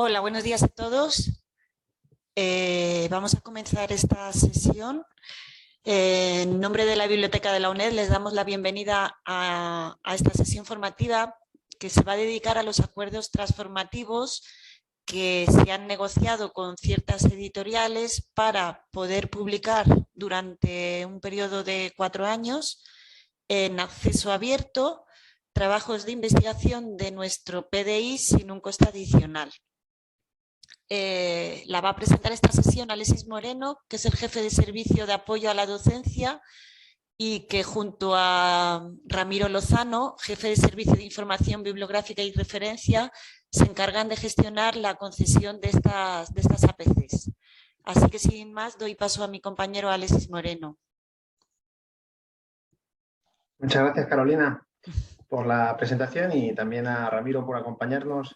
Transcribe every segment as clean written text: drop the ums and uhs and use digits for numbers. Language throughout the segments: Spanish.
Hola, buenos días a todos. Vamos a comenzar esta sesión. En nombre de la Biblioteca de la UNED les damos la bienvenida a esta sesión formativa que se va a dedicar a los acuerdos transformativos que se han negociado con ciertas editoriales para poder publicar durante un periodo de 4 años en acceso abierto trabajos de investigación de nuestro PDI sin un coste adicional. La va a presentar esta sesión Alexis Moreno, que es el jefe de servicio de apoyo a la docencia y que junto a Ramiro Lozano, jefe de servicio de información bibliográfica y referencia, se encargan de gestionar la concesión de estas APCs. Así que sin más doy paso a mi compañero Alexis Moreno. Muchas gracias, Carolina, por la presentación y también a Ramiro por acompañarnos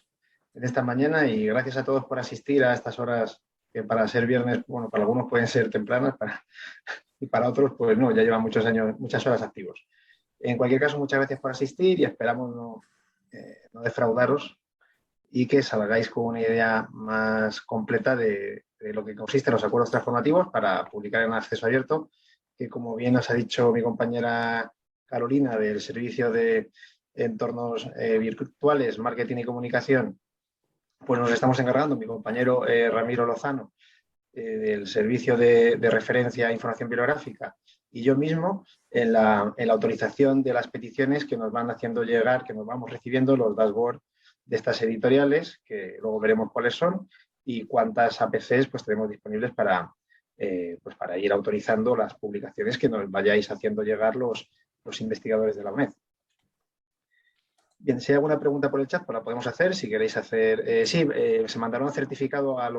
en esta mañana, y gracias a todos por asistir a estas horas que para ser viernes, bueno, para algunos pueden ser tempranas y para otros pues no, ya llevan muchos años, muchas horas activos. En cualquier caso, muchas gracias por asistir y esperamos no defraudaros y que salgáis con una idea más completa de lo que consisten los acuerdos transformativos para publicar en acceso abierto, que como bien nos ha dicho mi compañera Carolina del Servicio de Entornos Virtuales, Marketing y Comunicación, pues nos estamos encargando, mi compañero Ramiro Lozano, del Servicio de Referencia e Información Bibliográfica, y yo mismo en la autorización de las peticiones que nos van haciendo llegar, que nos vamos recibiendo los dashboards de estas editoriales, que luego veremos cuáles son y cuántas APCs pues tenemos disponibles para ir autorizando las publicaciones que nos vayáis haciendo llegar los investigadores de la UNED. Bien, si hay alguna pregunta por el chat, pues la podemos hacer. Si queréis hacer... se mandará un certificado a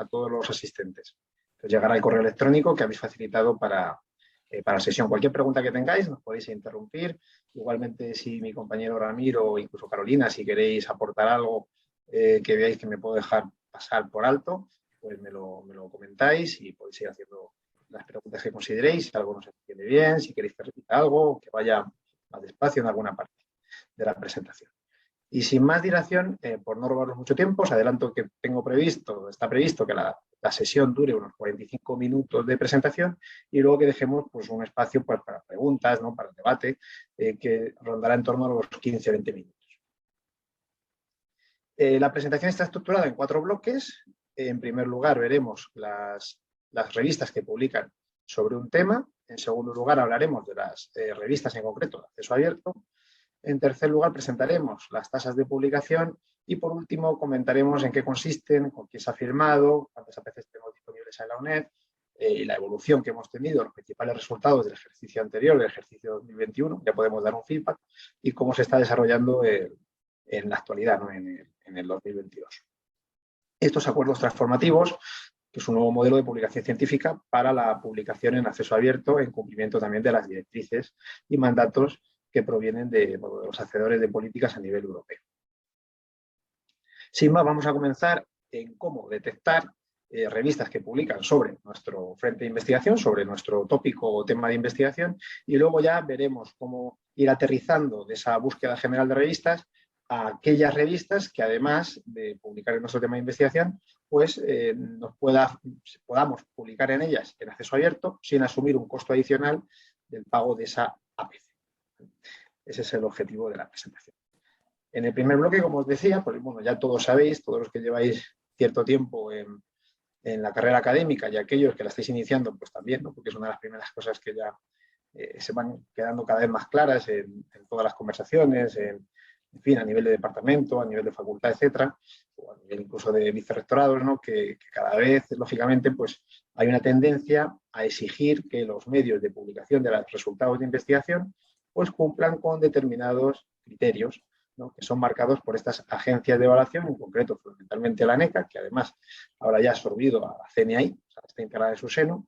todos los asistentes. Entonces llegará el correo electrónico que habéis facilitado para la sesión. Cualquier pregunta que tengáis nos podéis interrumpir. Igualmente, si mi compañero Ramiro o incluso Carolina, si queréis aportar algo que veáis que me puedo dejar pasar por alto, pues me lo comentáis y podéis ir haciendo las preguntas que consideréis. Si algo no se entiende bien, si queréis que repita algo, que vaya más despacio en alguna parte de la presentación. Y sin más dilación, por no robaros mucho tiempo, os adelanto que está previsto que la sesión dure unos 45 minutos de presentación y luego que dejemos pues, un espacio pues, para preguntas, ¿no? Para el debate, que rondará en torno a los 15-20 minutos. La presentación está estructurada en 4 bloques. En primer lugar, veremos las revistas que publican sobre un tema. En segundo lugar, hablaremos de las revistas en concreto de acceso abierto. En tercer lugar, presentaremos las tasas de publicación y, por último, comentaremos en qué consisten, con quién se ha firmado, cuántas APCs tenemos disponibles en la UNED y la evolución que hemos tenido, los principales resultados del ejercicio anterior, del ejercicio 2021, ya podemos dar un feedback, y cómo se está desarrollando en la actualidad, ¿no? en el 2022. Estos acuerdos transformativos, que es un nuevo modelo de publicación científica para la publicación en acceso abierto, en cumplimiento también de las directrices y mandatos que provienen de los hacedores de políticas a nivel europeo. Sin más, vamos a comenzar en cómo detectar revistas que publican sobre nuestro frente de investigación, sobre nuestro tópico o tema de investigación, y luego ya veremos cómo ir aterrizando de esa búsqueda general de revistas a aquellas revistas que, además de publicar en nuestro tema de investigación, pues podamos publicar en ellas en acceso abierto sin asumir un costo adicional del pago de esa APC. Ese es el objetivo de la presentación. En el primer bloque, como os decía, pues bueno, ya todos sabéis, todos los que lleváis cierto tiempo en la carrera académica y aquellos que la estáis iniciando, pues también, ¿no? Porque es una de las primeras cosas que ya se van quedando cada vez más claras en todas las conversaciones, en fin, a nivel de departamento, a nivel de facultad, etcétera, o a nivel incluso de vicerrectorados, ¿no? que cada vez, lógicamente, pues hay una tendencia a exigir que los medios de publicación de los resultados de investigación pues cumplan con determinados criterios, ¿no? Que son marcados por estas agencias de evaluación, en concreto fundamentalmente la ANECA, que además ahora ya ha absorbido a la CNI, o sea, está integrada en su seno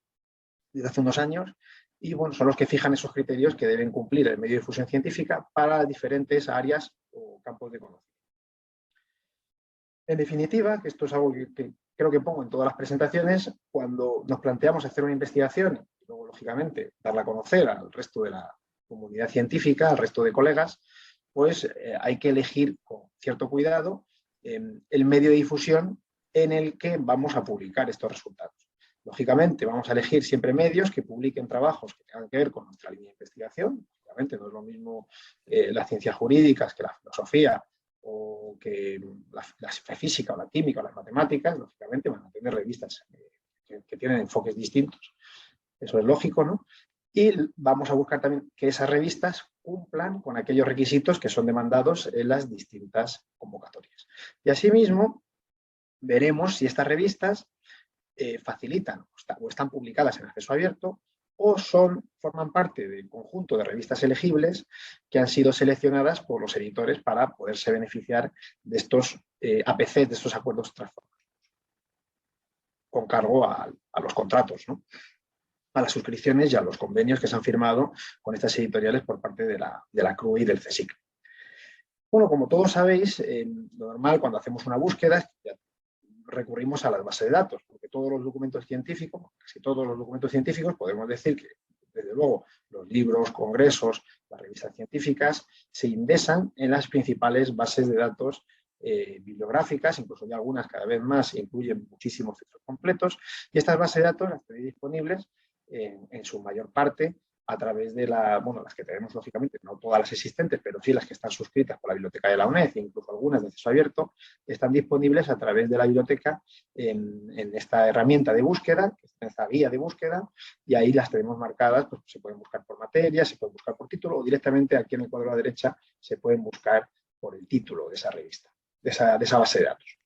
desde hace unos años, y bueno, son los que fijan esos criterios que deben cumplir el medio de difusión científica para diferentes áreas o campos de conocimiento. En definitiva, que esto es algo que creo que pongo en todas las presentaciones, cuando nos planteamos hacer una investigación y luego, lógicamente, darla a conocer al resto de la comunidad científica, al resto de colegas, pues hay que elegir con cierto cuidado el medio de difusión en el que vamos a publicar estos resultados. Lógicamente, vamos a elegir siempre medios que publiquen trabajos que tengan que ver con nuestra línea de investigación. Obviamente no es lo mismo las ciencias jurídicas que la filosofía o que la física o la química o las matemáticas. Lógicamente van a tener revistas que tienen enfoques distintos. Eso es lógico, ¿no? Y vamos a buscar también que esas revistas cumplan con aquellos requisitos que son demandados en las distintas convocatorias. Y asimismo, veremos si estas revistas facilitan o están publicadas en acceso abierto o forman parte del conjunto de revistas elegibles que han sido seleccionadas por los editores para poderse beneficiar de estos APC, de estos acuerdos transformados, con cargo a los contratos, ¿no? A las suscripciones y a los convenios que se han firmado con estas editoriales por parte de la CRUE y del CSIC. Bueno, como todos sabéis, lo normal cuando hacemos una búsqueda es que recurrimos a las bases de datos, porque todos los documentos científicos, casi todos los documentos científicos, podemos decir que, desde luego, los libros, congresos, las revistas científicas, se indexan en las principales bases de datos bibliográficas, incluso ya algunas cada vez más incluyen muchísimos textos completos, y estas bases de datos las tenéis disponibles en su mayor parte a través de las que tenemos, lógicamente, no todas las existentes, pero sí las que están suscritas por la biblioteca de la UNED, e incluso algunas de acceso abierto, están disponibles a través de la biblioteca en esta herramienta de búsqueda, en esta guía de búsqueda, y ahí las tenemos marcadas, pues se pueden buscar por materia, se pueden buscar por título, o directamente aquí en el cuadro a la derecha se pueden buscar por el título de esa revista, de esa base de datos.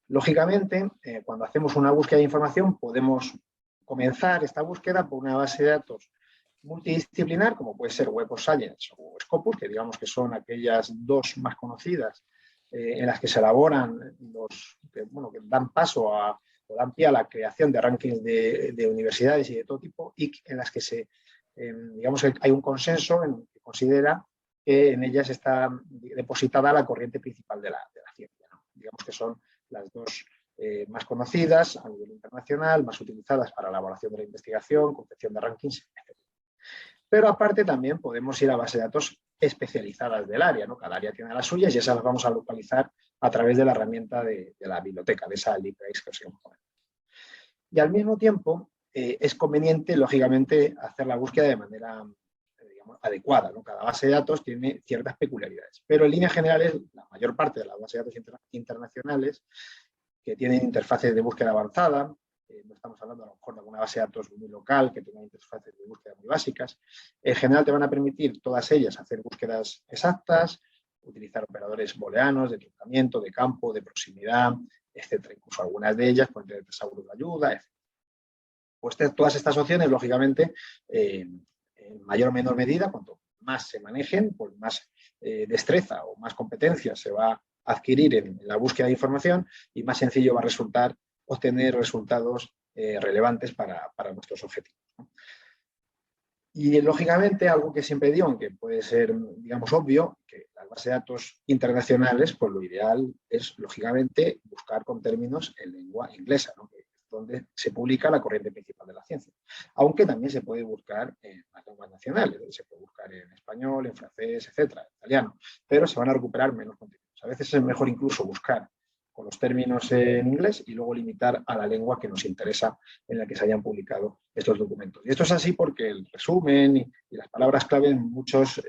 Lógicamente, cuando hacemos una búsqueda de información, podemos comenzar esta búsqueda por una base de datos multidisciplinar, como puede ser Web of Science o Scopus, que digamos que son aquellas dos más conocidas en las que se elaboran que dan paso o dan pie a la creación de rankings de universidades y de todo tipo, y en las que digamos que hay un consenso que considera que en ellas está depositada la corriente principal de la ciencia, ¿no? Digamos que son las dos más conocidas a nivel internacional, más utilizadas para la elaboración de la investigación, confección de rankings, etc. Pero aparte también podemos ir a bases de datos especializadas del área, ¿no? Cada área tiene las suyas y esas las vamos a localizar a través de la herramienta de la biblioteca, de esa LibRace que os hemos comentado. Y al mismo tiempo es conveniente, lógicamente, hacer la búsqueda de manera adecuada, ¿no? Cada base de datos tiene ciertas peculiaridades, pero en líneas generales la mayor parte de las bases de datos internacionales que tienen interfaces de búsqueda avanzada, no estamos hablando a lo mejor de alguna base de datos muy local que tenga interfaces de búsqueda muy básicas, en general te van a permitir todas ellas hacer búsquedas exactas, utilizar operadores booleanos de truncamiento, de campo, de proximidad, etcétera. Incluso algunas de ellas pueden tener tesaurus de ayuda, etc. Pues todas estas opciones, lógicamente, en mayor o menor medida, cuanto más se manejen, pues más destreza o más competencia se va a adquirir en la búsqueda de información y más sencillo va a resultar obtener resultados relevantes para nuestros objetivos, ¿no? Y, lógicamente, algo que siempre digo, aunque puede ser, digamos, obvio, que las bases de datos internacionales, pues lo ideal es, lógicamente, buscar con términos en lengua inglesa, ¿no? Que es donde se publica la corriente principal de la ciencia. Aunque también se puede buscar en las lenguas nacionales, se puede buscar en español, en francés, etcétera, en italiano, pero se van a recuperar menos contenidos. A veces es mejor incluso buscar con los términos en inglés y luego limitar a la lengua que nos interesa en la que se hayan publicado estos documentos. Y esto es así porque el resumen y las palabras clave en muchas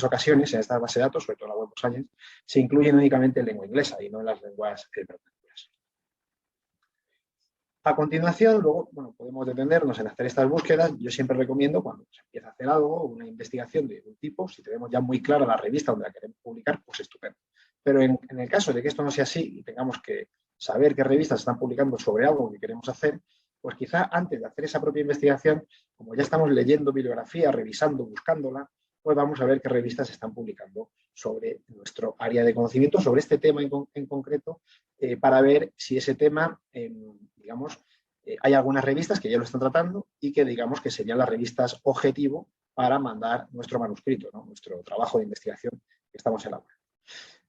ocasiones en estas bases de datos, sobre todo en la Web of Science, se incluyen únicamente en lengua inglesa y no en las lenguas vernáculas. A continuación, luego, podemos detenernos en hacer estas búsquedas. Yo siempre recomiendo, cuando se empieza a hacer algo, una investigación de un tipo, si tenemos ya muy clara la revista donde la queremos publicar, pues estupendo. Pero en el caso de que esto no sea así y tengamos que saber qué revistas están publicando sobre algo que queremos hacer, pues quizá antes de hacer esa propia investigación, como ya estamos leyendo bibliografía, revisando, buscándola, pues vamos a ver qué revistas están publicando sobre nuestro área de conocimiento, sobre este tema en concreto, para ver si ese tema, hay algunas revistas que ya lo están tratando y que digamos que serían las revistas objetivo para mandar nuestro manuscrito, ¿no? Nuestro trabajo de investigación que estamos elaborando.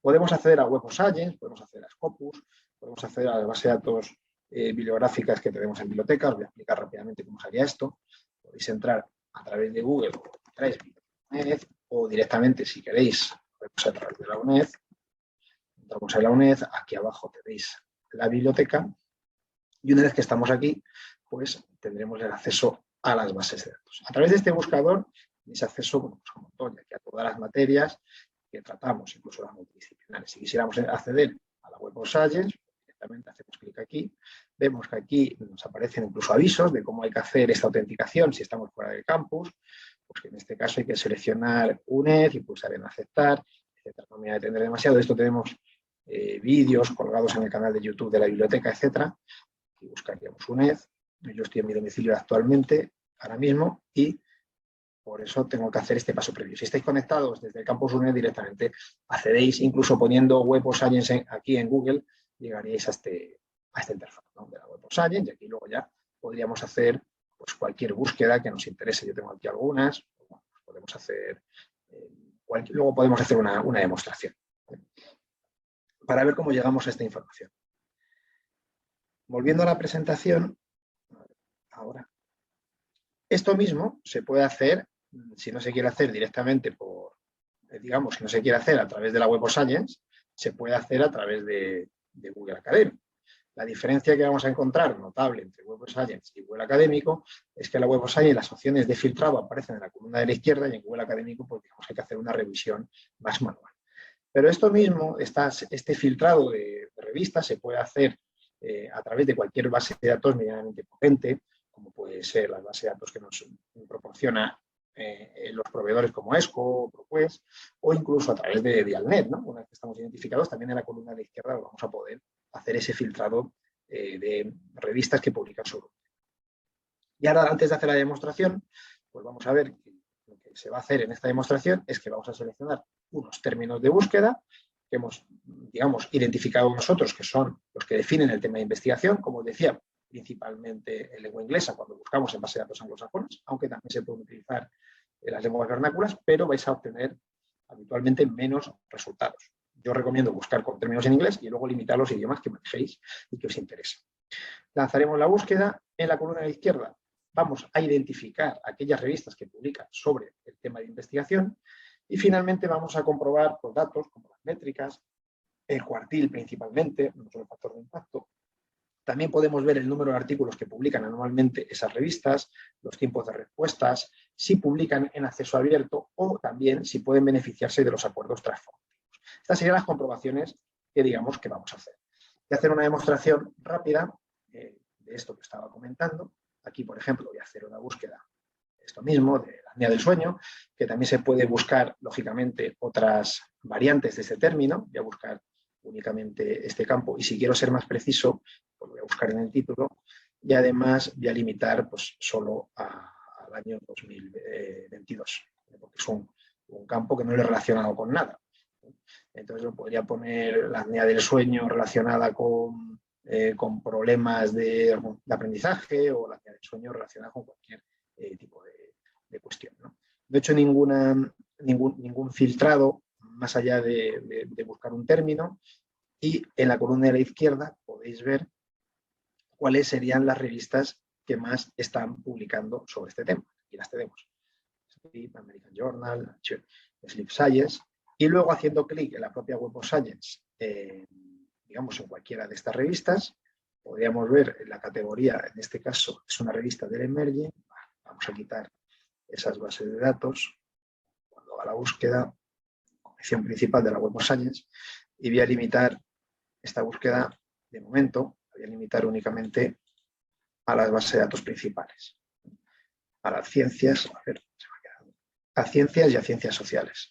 Podemos acceder a Web of Science, podemos acceder a Scopus, podemos acceder a la base de datos bibliográficas que tenemos en biblioteca. Os voy a explicar rápidamente cómo sería esto. Podéis entrar a través de Google o directamente, si queréis, a través de la UNED. entramos en la UNED, aquí abajo tenéis la biblioteca y una vez que estamos aquí, pues tendremos el acceso a las bases de datos. A través de este buscador tenéis acceso, bueno, pues, a un montón, aquí a todas las materias que tratamos, incluso las multidisciplinares. Si quisiéramos acceder a la Web of Science, directamente hacemos clic aquí, vemos que aquí nos aparecen incluso avisos de cómo hay que hacer esta autenticación si estamos fuera del campus, pues que en este caso hay que seleccionar UNED y pulsar en aceptar, etcétera. No me voy a detener demasiado, de esto tenemos vídeos colgados en el canal de YouTube de la biblioteca, etcétera. Aquí buscaríamos UNED, yo estoy en mi domicilio actualmente, ahora mismo, y por eso tengo que hacer este paso previo. Si estáis conectados desde el campus UNED directamente, accedéis, incluso poniendo Web of Science aquí en Google, llegaríais a esta interfaz, ¿no?, de la Web of Science, y aquí luego ya podríamos hacer pues, cualquier búsqueda que nos interese. Yo tengo aquí algunas, bueno, pues podemos hacer, luego podemos hacer una demostración, ¿eh?, para ver cómo llegamos a esta información. Volviendo a la presentación, ahora, esto mismo se puede hacer, si no se quiere hacer directamente por, digamos, si no se quiere hacer a través de la Web of Science, se puede hacer a través de Google Academy. La diferencia que vamos a encontrar notable entre Web of Science y Google Académico es que en la Web of Science las opciones de filtrado aparecen en la columna de la izquierda y en Google Académico pues, digamos, hay que hacer una revisión más manual. Pero esto mismo, este filtrado de revistas se puede hacer a través de cualquier base de datos medianamente potente, como puede ser la base de datos que nos proporciona los proveedores como ESCO, ProQuest, o incluso a través de Dialnet, ¿no? Una vez que estamos identificados, también en la columna de la izquierda vamos a poder hacer ese filtrado de revistas que publican sobre. Y ahora, antes de hacer la demostración, pues vamos a ver que lo que se va a hacer en esta demostración es que vamos a seleccionar unos términos de búsqueda que hemos, digamos, identificado nosotros, que son los que definen el tema de investigación, como os decía, principalmente en lengua inglesa, cuando buscamos en base de datos anglosajones, aunque también se pueden utilizar las lenguas vernáculas, pero vais a obtener habitualmente menos resultados. Yo recomiendo buscar con términos en inglés y luego limitar los idiomas que manejéis y que os interesen. Lanzaremos la búsqueda. En la columna de la izquierda vamos a identificar aquellas revistas que publican sobre el tema de investigación y finalmente vamos a comprobar los datos como las métricas, el cuartil principalmente, no solo el factor de impacto. También podemos ver el número de artículos que publican anualmente esas revistas, los tiempos de respuestas, si publican en acceso abierto o también si pueden beneficiarse de los acuerdos transformativos. Estas serían las comprobaciones que digamos que vamos a hacer. Voy a hacer una demostración rápida de esto que estaba comentando. Aquí, por ejemplo, voy a hacer una búsqueda de esto mismo, de la apnea del sueño, que también se puede buscar, lógicamente, otras variantes de este término. Voy a buscar únicamente este campo y si quiero ser más preciso, pues voy a buscar en el título y además voy a limitar pues, solo al año 2022, porque es un campo que no es relacionado con nada. Entonces yo podría poner la apnea del sueño relacionada con problemas de aprendizaje o la apnea del sueño relacionada con cualquier tipo de cuestión, ¿no? No he hecho ningún filtrado más allá de buscar un término y en la columna de la izquierda podéis ver cuáles serían las revistas que más están publicando sobre este tema. Aquí las tenemos. American Journal, Sleep Science, y luego haciendo clic en la propia Web of Science, digamos en cualquiera de estas revistas, podríamos ver en la categoría, en este caso es una revista del Emerging, vamos a quitar esas bases de datos, cuando haga la búsqueda, opción principal de la Web of Science, y voy a limitar esta búsqueda, de momento, voy a limitar únicamente a las bases de datos principales, a las ciencias, a ciencias y a ciencias sociales.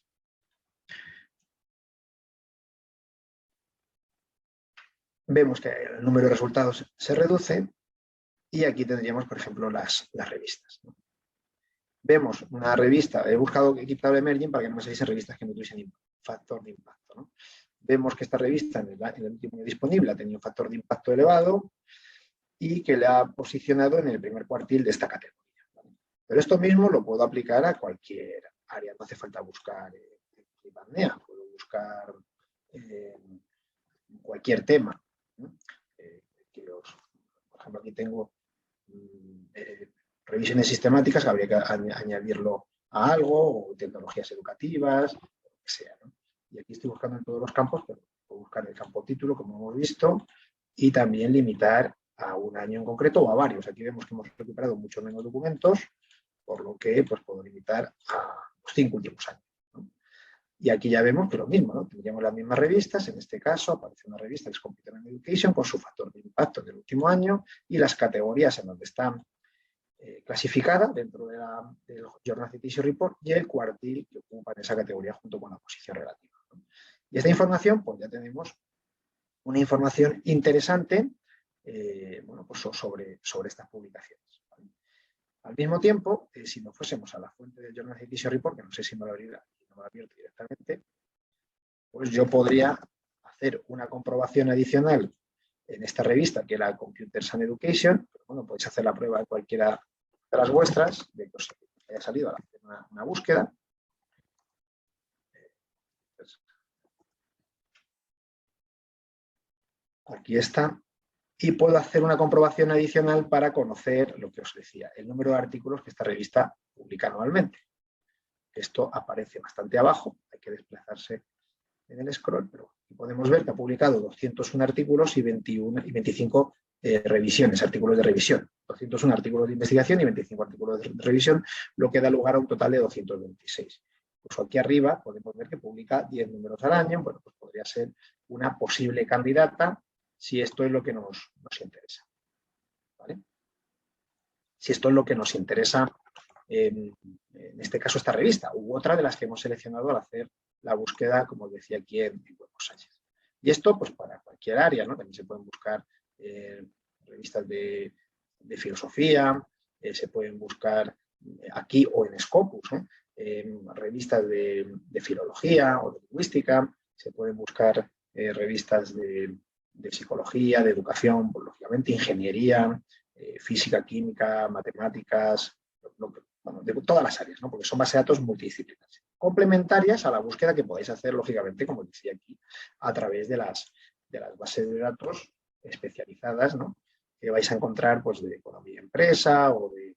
Vemos que el número de resultados se reduce y aquí tendríamos, por ejemplo, las revistas, ¿no? Vemos una revista, he buscado equipable Emerging para que no me saliesen revistas que no tuviesen factor de impacto, ¿no? Vemos que esta revista en el último año disponible ha tenido un factor de impacto elevado y que le ha posicionado en el primer cuartil de esta categoría, ¿vale? Pero esto mismo lo puedo aplicar a cualquier área, no hace falta buscar apnea, puedo buscar cualquier tema, ¿no? Por ejemplo, aquí tengo revisiones sistemáticas que habría que añadirlo a algo, o tecnologías educativas, lo que sea, ¿no? Y aquí estoy buscando en todos los campos, pero puede buscar el campo título, como hemos visto, y también limitar a un año en concreto o a varios. Aquí vemos que hemos recuperado mucho menos documentos, por lo que pues, puedo limitar a los 5 últimos años, ¿no? Y aquí ya vemos que lo mismo, ¿no? Tendríamos las mismas revistas. En este caso aparece una revista que es Computer and Education con su factor de impacto del último año y las categorías en donde están clasificadas dentro del Journal Citation Report y el cuartil que ocupa en esa categoría junto con la posición relativa, ¿no? Y esta información, pues ya tenemos una información interesante bueno, pues sobre estas publicaciones, ¿vale? Al mismo tiempo, si nos fuésemos a la fuente del Journal Citation Report, que no sé si me lo ha abierto directamente, pues yo podría hacer una comprobación adicional en esta revista, que era Computers and Education. Pero bueno, podéis hacer la prueba de cualquiera de las vuestras, de que os haya salido al hacer una búsqueda. Aquí está. Y puedo hacer una comprobación adicional para conocer lo que os decía, el número de artículos que esta revista publica anualmente. Esto aparece bastante abajo, hay que desplazarse en el scroll, pero aquí podemos ver que ha publicado 201 artículos y 25 revisiones, artículos de revisión. 201 artículos de investigación y 25 artículos de revisión, lo que da lugar a un total de 226. Pues aquí arriba podemos ver que publica 10 números al año. Bueno, pues podría ser una posible candidata si esto es lo que nos interesa, ¿vale? Si esto es lo que nos interesa, en este caso esta revista, u otra de las que hemos seleccionado al hacer la búsqueda, como decía aquí en Web of Science. Y esto pues para cualquier área, ¿no? También se pueden buscar revistas de filosofía, se pueden buscar aquí o en Scopus, revistas de filología o de lingüística, se pueden buscar revistas de psicología, de educación, pues, lógicamente ingeniería, física, química, matemáticas, bueno, de todas las áreas, ¿no? Porque son bases de datos multidisciplinarias, complementarias a la búsqueda que podéis hacer, lógicamente, como decía aquí, a través de las bases de datos especializadas, ¿no? Que vais a encontrar pues, de economía y empresa o de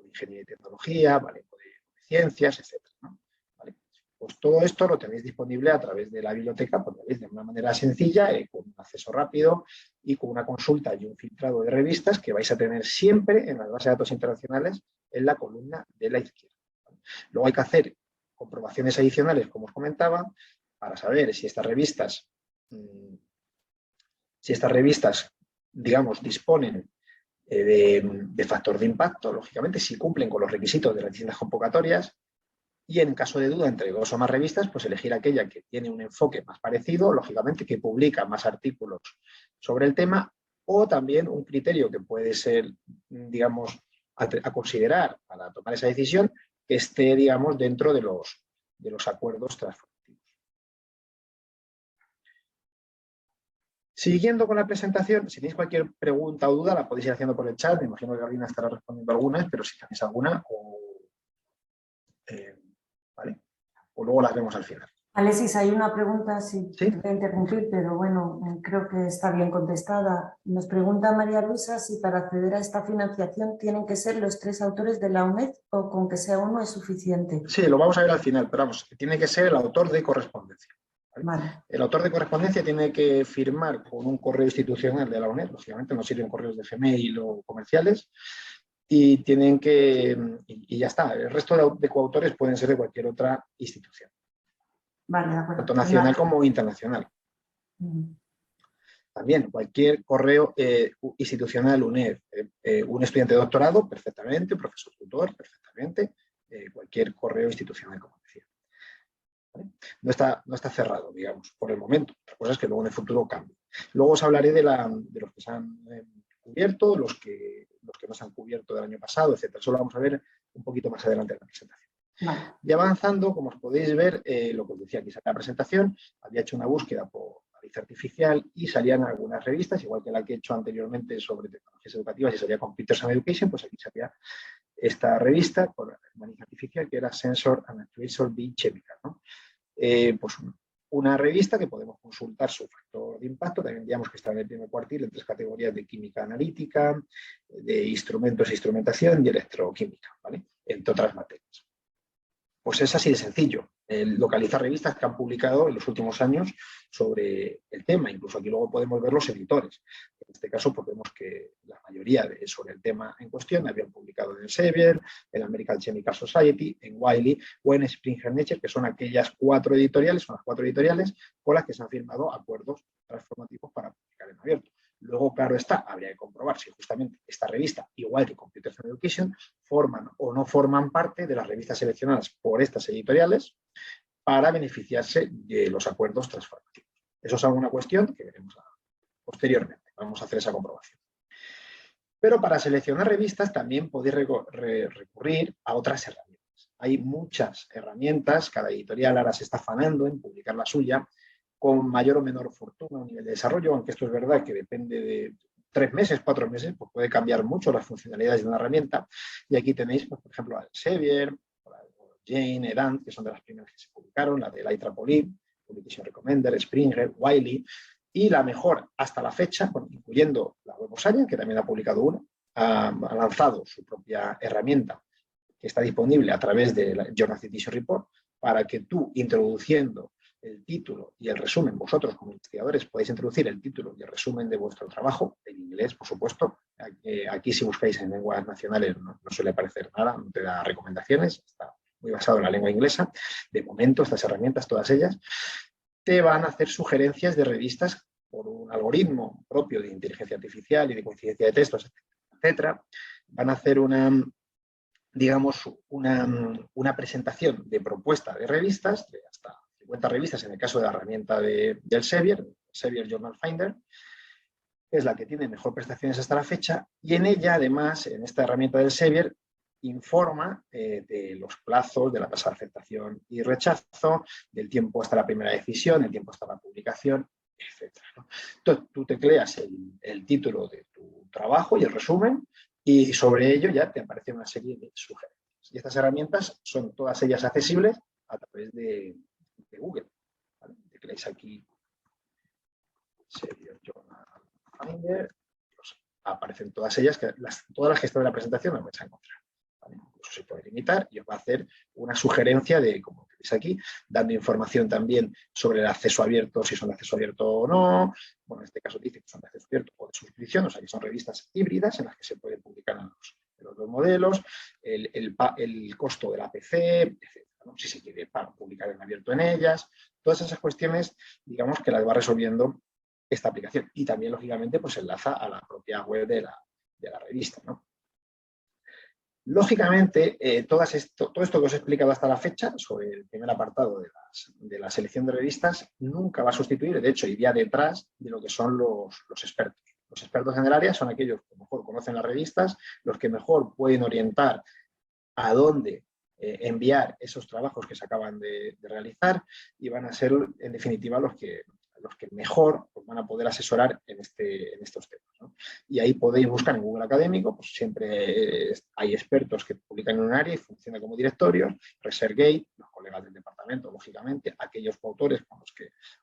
ingeniería y tecnología, ¿vale? O de ciencias, etcétera, ¿no? ¿Vale? Pues todo esto lo tenéis disponible a través de la biblioteca, pues, ¿veis? De una manera sencilla, con un acceso rápido y con una consulta y un filtrado de revistas que vais a tener siempre en las bases de datos internacionales en la columna de la izquierda, ¿vale? Luego hay que hacer comprobaciones adicionales, como os comentaba, para saber si estas revistas, digamos, disponen de factor de impacto, lógicamente, si cumplen con los requisitos de las distintas convocatorias. Y en caso de duda entre dos o más revistas, pues elegir aquella que tiene un enfoque más parecido, lógicamente, que publica más artículos sobre el tema, o también un criterio que puede ser, digamos, a considerar para tomar esa decisión, que esté, digamos, dentro de los acuerdos transformativos. Siguiendo con la presentación, si tenéis cualquier pregunta o duda, la podéis ir haciendo por el chat. Me imagino que Carolina estará respondiendo algunas, pero si tenéis alguna, ¿vale? O luego las vemos al final. Alexis, hay una pregunta, si ¿Sí? te voy a interrumpir, pero bueno, creo que está bien contestada. Nos pregunta María Luisa si para acceder a esta financiación tienen que ser los 3 autores de la UNED o con que sea uno es suficiente. Sí, lo vamos a ver al final, pero vamos, tiene que ser el autor de correspondencia, ¿vale? Vale. El autor de correspondencia tiene que firmar con un correo institucional de la UNED, lógicamente no sirven correos de Gmail o comerciales, y tienen que, y ya está, el resto de coautores pueden ser de cualquier otra institución. Vale, de acuerdo. Tanto nacional como internacional. También cualquier correo institucional UNED, un estudiante de doctorado, perfectamente, un profesor tutor, perfectamente, cualquier correo institucional, como decía. ¿Vale? No está cerrado, digamos, por el momento. Otra cosa es que luego en el futuro cambie. Luego os hablaré de los que se han cubierto, los que no se han cubierto del año pasado, etc. Eso lo vamos a ver un poquito más adelante en la presentación. Vale. Y avanzando, como os podéis ver, lo que os decía aquí en la presentación, había hecho una búsqueda por nariz artificial y salían algunas revistas, igual que la que he hecho anteriormente sobre tecnologías educativas y salía Computers and Education, pues aquí salía esta revista por nariz artificial que era Sensor and Actuator Biochemical, ¿no? Pues una revista que podemos consultar su factor de impacto, también digamos que está en el primer cuartil en 3 categorías de química analítica, de instrumentos e instrumentación y electroquímica, ¿vale? Entre otras materias. Pues es así de sencillo. localizar revistas que han publicado en los últimos años sobre el tema. Incluso aquí luego podemos ver los editores. En este caso, pues vemos que la mayoría sobre el tema en cuestión habían publicado en Elsevier, en American Chemical Society, en Wiley o en Springer Nature, que son aquellas cuatro editoriales, son las cuatro editoriales con las que se han firmado acuerdos transformativos para publicar en abierto. Luego, claro está, habría que comprobar si justamente esta revista, igual que Computer Science Education, forman o no forman parte de las revistas seleccionadas por estas editoriales para beneficiarse de los acuerdos transformativos. Eso es alguna cuestión que veremos posteriormente. Vamos a hacer esa comprobación. Pero para seleccionar revistas también podéis recurrir a otras herramientas. Hay muchas herramientas, cada editorial ahora se está afanando en publicar la suya, con mayor o menor fortuna o nivel de desarrollo, aunque esto es verdad que depende de 3 meses, 4 meses, pues puede cambiar mucho las funcionalidades de una herramienta. Y aquí tenéis, pues, por ejemplo, a Elsevier, Jane, Edant, que son de las primeras que se publicaron, la de IEEE, Publication Recommender, Springer, Wiley, y la mejor hasta la fecha, incluyendo la Web of Science, que también ha publicado una, ha lanzado su propia herramienta que está disponible a través de la Journal Citation Report, para que tú, introduciendo el título y el resumen, vosotros como investigadores podéis introducir el título y el resumen de vuestro trabajo, en inglés, por supuesto. Aquí si buscáis en lenguas nacionales no suele aparecer nada, no te da recomendaciones, está muy basado en la lengua inglesa. De momento, estas herramientas, todas ellas, te van a hacer sugerencias de revistas por un algoritmo propio de inteligencia artificial y de coincidencia de textos, etcétera. Van a hacer digamos, una presentación de propuesta de revistas, de hasta 50 revistas en el caso de la herramienta del Elsevier Journal Finder, que es la que tiene mejor prestaciones hasta la fecha, y en ella, además, en esta herramienta del Elsevier, informa de los plazos, de la tasa de aceptación y rechazo, del tiempo hasta la primera decisión, el tiempo hasta la publicación, etc. Entonces, tú tecleas el título de tu trabajo y el resumen, y sobre ello ya te aparece una serie de sugerencias. Y estas herramientas son todas ellas accesibles a través de Google. ¿Vale? Tecleáis aquí Elsevier Journal Finder, pues aparecen todas ellas, todas las que están en la presentación las vais a encontrar. ¿Vale? Incluso se puede limitar y os va a hacer una sugerencia de, como veis aquí, dando información también sobre el acceso abierto, si son de acceso abierto o no. Bueno, en este caso dice que son de acceso abierto o de suscripción, o sea que son revistas híbridas en las que se puede publicar en los dos modelos, el costo del APC, etc. ¿no? Si se quiere publicar en abierto en ellas, todas esas cuestiones, digamos que las va resolviendo esta aplicación. Y también, lógicamente, pues enlaza a la propia web de la revista, ¿no? Lógicamente, todo esto que os he explicado hasta la fecha sobre el primer apartado de la selección de revistas nunca va a sustituir, de hecho, iría detrás de lo que son los expertos. Los expertos en el área son aquellos que mejor conocen las revistas, los que mejor pueden orientar a dónde enviar esos trabajos que se acaban de realizar, y van a ser, en definitiva, los que mejor pues, van a poder asesorar en estos temas, ¿no? Y ahí podéis buscar en Google Académico, pues siempre hay expertos que publican en un área y funcionan como directorios, ResearchGate, los colegas del departamento, lógicamente, aquellos coautores con los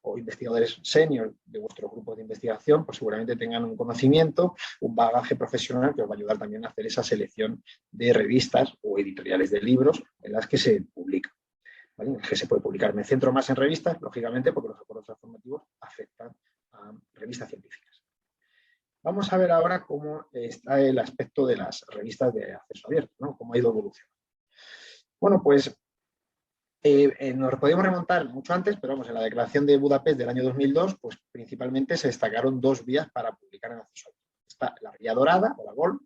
o investigadores senior de vuestros grupos de investigación, pues seguramente tengan un conocimiento, un bagaje profesional que os va a ayudar también a hacer esa selección de revistas o editoriales de libros en las que se publican. ¿Vale? Que se puede publicar. Me centro más en revistas, lógicamente, porque los acuerdos transformativos afectan a revistas científicas. Vamos a ver ahora cómo está el aspecto de las revistas de acceso abierto, ¿no? Cómo ha ido evolucionando. Bueno, pues nos podemos remontar mucho antes, pero vamos, en la Declaración de Budapest del año 2002, pues principalmente se destacaron 2 vías para publicar en acceso abierto. Está la vía dorada, o la Gold,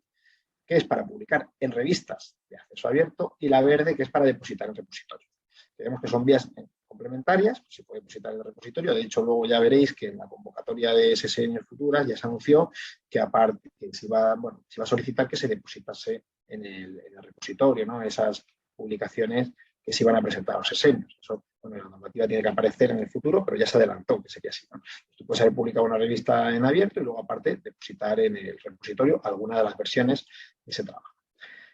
que es para publicar en revistas de acceso abierto, y la verde, que es para depositar en repositorio. Tenemos que son vías complementarias, pues se puede depositar en el repositorio. De hecho, luego ya veréis que en la convocatoria de sesiones futuras ya se anunció que aparte que se iba a solicitar que se depositase en el repositorio, ¿no? Esas publicaciones que se iban a presentar a los sesenios. Eso, bueno, la normativa tiene que aparecer en el futuro, pero ya se adelantó que sería así, ¿no? Tú puedes haber publicado una revista en abierto y luego aparte depositar en el repositorio alguna de las versiones de ese trabajo.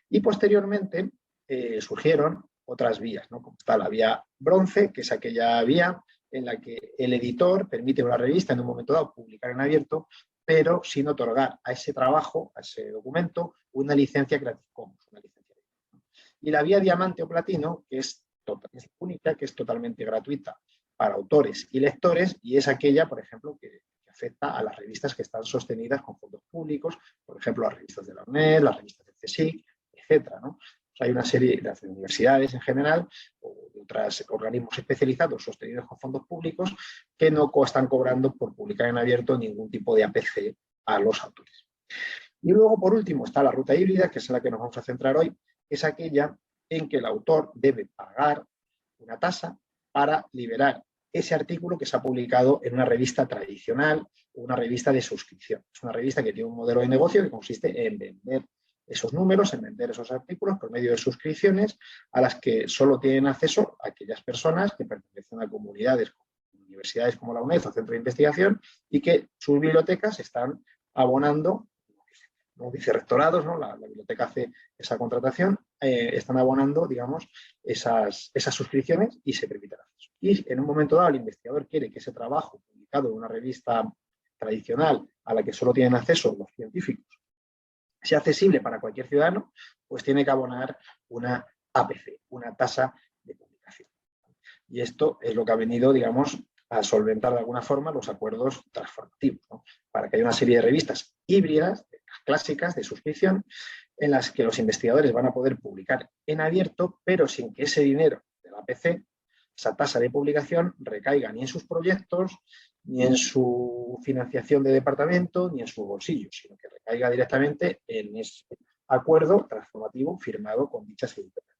Y posteriormente surgieron otras vías, ¿no? Como está la vía bronce, que es aquella vía en la que el editor permite a una revista en un momento dado publicar en abierto, pero sin otorgar a ese trabajo, a ese documento, una licencia Creative Commons, una licencia. Y la vía diamante o platino, que es es la única que es totalmente gratuita para autores y lectores, y es aquella, por ejemplo, que afecta a las revistas que están sostenidas con fondos públicos, por ejemplo, las revistas de la UNED, las revistas del CSIC, etcétera, ¿no? O sea, hay una serie de las universidades en general o de otros organismos especializados sostenidos con fondos públicos que no están cobrando por publicar en abierto ningún tipo de APC a los autores. Y luego, por último, está la ruta híbrida, que es en la que nos vamos a centrar hoy, que es aquella en que el autor debe pagar una tasa para liberar ese artículo que se ha publicado en una revista tradicional o una revista de suscripción. Es una revista que tiene un modelo de negocio que consiste en vender esos números, en vender esos artículos por medio de suscripciones a las que solo tienen acceso aquellas personas que pertenecen a comunidades, universidades como la UNED o Centro de Investigación, y que sus bibliotecas están abonando, los vicerrectorados, ¿no? La biblioteca hace esa contratación, están abonando, digamos, esas suscripciones y se permite el acceso. Y en un momento dado el investigador quiere que ese trabajo publicado en una revista tradicional a la que solo tienen acceso los científicos sea accesible para cualquier ciudadano, pues tiene que abonar una APC, una tasa de publicación. Y esto es lo que ha venido, digamos, a solventar de alguna forma los acuerdos transformativos, ¿no? Para que haya una serie de revistas híbridas, clásicas, de suscripción, en las que los investigadores van a poder publicar en abierto, pero sin que ese dinero de la APC, esa tasa de publicación, recaiga ni en sus proyectos, ni en su financiación de departamento, ni en su bolsillo, sino que recaiga directamente en ese acuerdo transformativo firmado con dichas editoriales.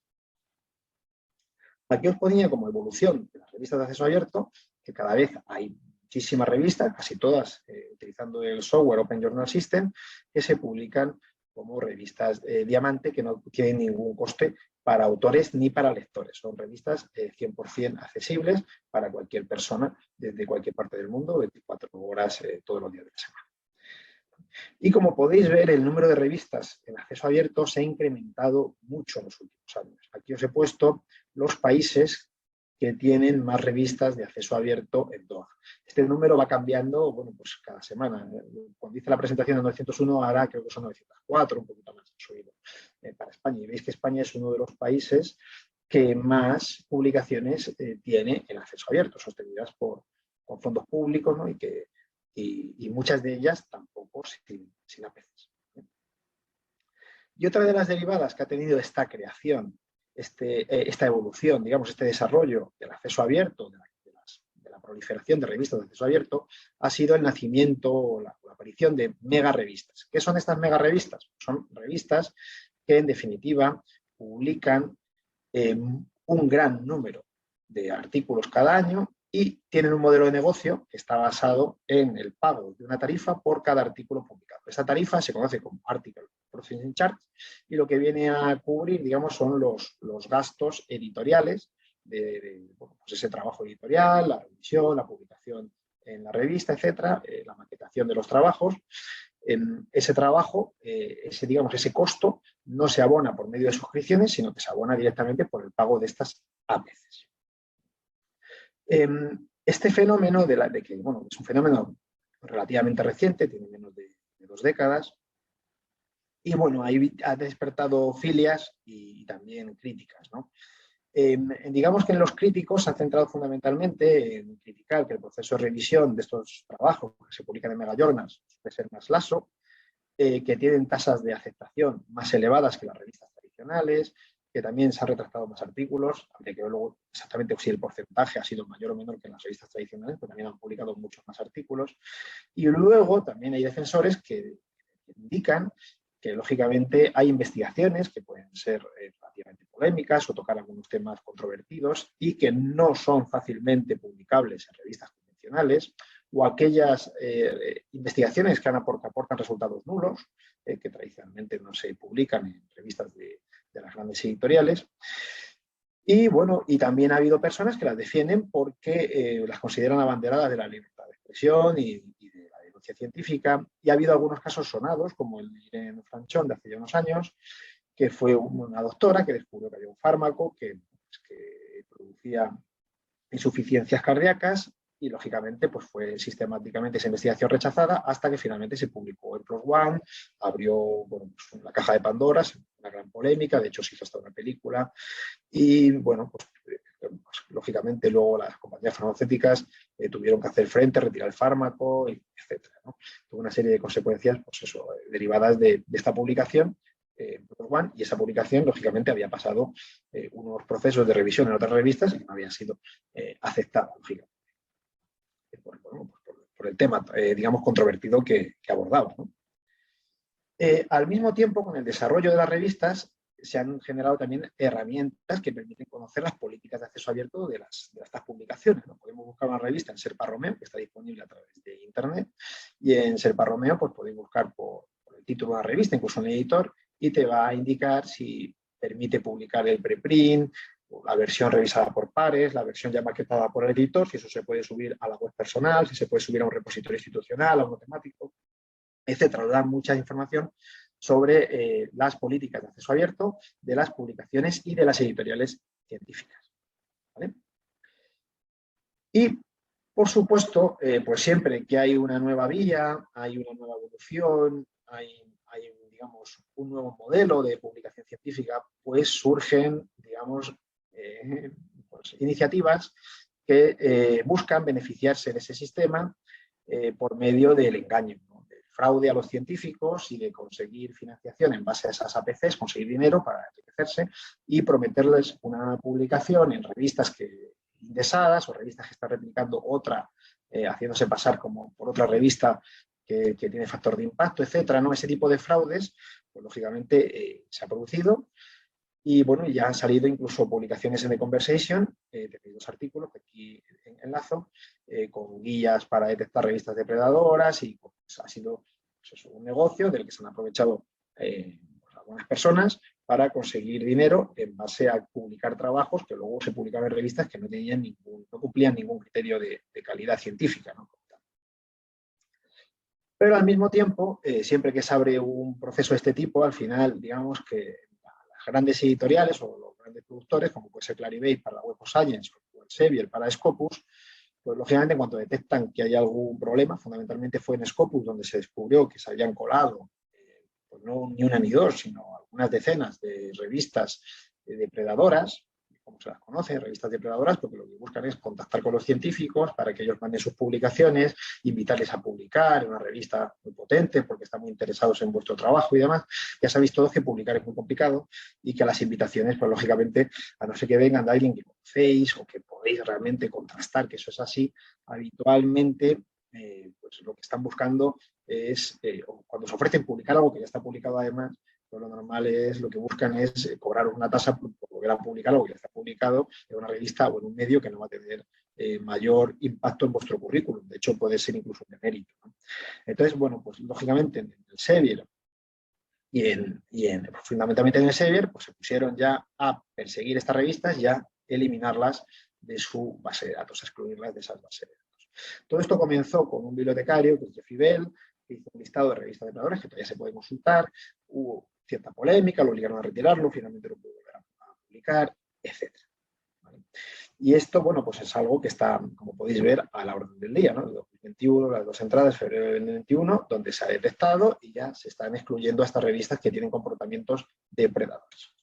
Aquí os ponía como evolución de las revistas de acceso abierto, que cada vez hay muchísimas revistas, casi todas utilizando el software Open Journal System, que se publican como revistas diamante, que no tienen ningún coste para autores ni para lectores. Son revistas 100% accesibles para cualquier persona desde cualquier parte del mundo, 24 horas todos los días de la semana. Y como podéis ver, el número de revistas en acceso abierto se ha incrementado mucho en los últimos años. Aquí os he puesto los países que tienen más revistas de acceso abierto en DOAJ. Este número va cambiando, bueno, pues cada semana. Cuando hice la presentación de 901, ahora creo que son 904, un poquito más subido para España. Y veis que España es uno de los países que más publicaciones tiene en acceso abierto, sostenidas con fondos públicos, ¿no? Y muchas de ellas tampoco sin APCs. Y otra de las derivadas que ha tenido esta creación, esta evolución, digamos, este desarrollo del acceso abierto, de la proliferación de revistas de acceso abierto, ha sido el nacimiento o la aparición de mega revistas. ¿Qué son estas mega revistas? Son revistas que, en definitiva, publican un gran número de artículos cada año y tienen un modelo de negocio que está basado en el pago de una tarifa por cada artículo publicado. Esta tarifa se conoce como Article Processing Charge y lo que viene a cubrir, digamos, son los gastos editoriales bueno, pues ese trabajo editorial, la revisión, la publicación en la revista, etcétera, la maquetación de los trabajos. Ese trabajo, ese costo, no se abona por medio de suscripciones, sino que se abona directamente por el pago de estas APCs. Este fenómeno bueno, es un fenómeno relativamente reciente, tiene menos de 2 décadas, y bueno, ahí ha despertado filias y también críticas, ¿no? Digamos que en los críticos se ha centrado fundamentalmente en criticar que el proceso de revisión de estos trabajos que se publican en megajournals puede ser más laxo, que tienen tasas de aceptación más elevadas que las revistas tradicionales, que también se han retractado más artículos, aunque que luego exactamente si el porcentaje ha sido mayor o menor que en las revistas tradicionales, pero también han publicado muchos más artículos. Y luego también hay defensores que indican que, lógicamente, hay investigaciones que pueden ser relativamente polémicas o tocar algunos temas controvertidos y que no son fácilmente publicables en revistas convencionales, o aquellas investigaciones que aportan resultados nulos, que tradicionalmente no se publican en revistas de las grandes editoriales. Y bueno, y también ha habido personas que las defienden porque las consideran abanderadas de la libertad de expresión y de la denuncia científica. Y ha habido algunos casos sonados, como el de Irene Franchón de hace ya unos años, que fue una doctora que descubrió que había un fármaco que producía insuficiencias cardíacas y lógicamente pues fue sistemáticamente esa investigación rechazada hasta que finalmente se publicó en PLOS ONE, abrió bueno, pues, la caja de Pandora, una gran polémica, de hecho se hizo hasta una película y bueno, pues lógicamente luego las compañías farmacéuticas tuvieron que hacer frente, retirar el fármaco, etcétera, ¿no? Tuvo una serie de consecuencias pues eso, derivadas de esta publicación One, y esa publicación lógicamente había pasado unos procesos de revisión en otras revistas y no habían sido aceptadas, lógicamente, por el tema, digamos, controvertido que abordaba, ¿no? Al mismo tiempo, con el desarrollo de las revistas, se han generado también herramientas que permiten conocer las políticas de acceso abierto de estas publicaciones, ¿no? Podemos buscar una revista en Serpa Romeo, que está disponible a través de Internet, y en Serpa Romeo pues, podéis buscar por el título de la revista, incluso un editor, y te va a indicar si permite publicar el preprint, la versión revisada por pares, la versión ya maquetada por el editor, si eso se puede subir a la web personal, si se puede subir a un repositorio institucional, a uno temático, etcétera. Da mucha información sobre las políticas de acceso abierto, de las publicaciones y de las editoriales científicas, ¿vale? Y, por supuesto, pues siempre que hay una nueva vía, hay una nueva evolución, hay digamos, un nuevo modelo de publicación científica, pues surgen, digamos, pues, iniciativas que buscan beneficiarse de ese sistema por medio del engaño, ¿no? Del fraude a los científicos y de conseguir financiación en base a esas APCs, conseguir dinero para enriquecerse y prometerles una publicación en revistas indexadas o revistas que están replicando otra, haciéndose pasar como por otra revista que tiene factor de impacto, etcétera, ¿no? Ese tipo de fraudes, pues lógicamente se ha producido. Y bueno, ya han salido incluso publicaciones en The Conversation, tenéis dos artículos que aquí enlazo, con guías para detectar revistas depredadoras y pues, ha sido pues eso, un negocio del que se han aprovechado pues, algunas personas para conseguir dinero en base a publicar trabajos que luego se publicaban en revistas que no cumplían ningún criterio de calidad científica, ¿no? Pero al mismo tiempo, siempre que se abre un proceso de este tipo, al final, digamos que las grandes editoriales o los grandes productores, como puede ser Clarivate para la Web of Science o Elsevier para Scopus, pues lógicamente en cuanto detectan que hay algún problema, fundamentalmente fue en Scopus donde se descubrió que se habían colado, pues no ni una ni dos, sino algunas decenas de revistas depredadoras, como se las conoce, revistas depredadoras, porque lo que buscan es contactar con los científicos para que ellos manden sus publicaciones, invitarles a publicar en una revista muy potente porque están muy interesados en vuestro trabajo y demás. Ya sabéis todos que publicar es muy complicado y que las invitaciones, pues lógicamente, a no ser que vengan de alguien que conocéis o que podéis realmente contrastar que eso es así, habitualmente pues lo que están buscando es, cuando se ofrecen publicar algo que ya está publicado además, pues lo normal es, lo que buscan es cobrar una tasa por volver a publicar algo que ya está publicado en una revista o en un medio que no va a tener mayor impacto en vuestro currículum. De hecho, puede ser incluso un demérito, ¿no? Entonces, bueno, pues lógicamente en el Elsevier fundamentalmente en el Elsevier, pues se pusieron ya a perseguir estas revistas y a eliminarlas de su base de datos, a excluirlas de esas bases de datos. Todo esto comenzó con un bibliotecario, que es Jeffrey Bell, que hizo un listado de revistas de depredadoras que todavía se puede consultar. Hubo cierta polémica, lo obligaron a retirarlo, finalmente lo pudo volver a publicar, etc. ¿Vale? Y esto, bueno, pues es algo que está, como podéis ver, a la orden del día, ¿no? El 2021, las dos entradas, febrero del 2021, donde se ha detectado y ya se están excluyendo a estas revistas que tienen comportamientos depredadores.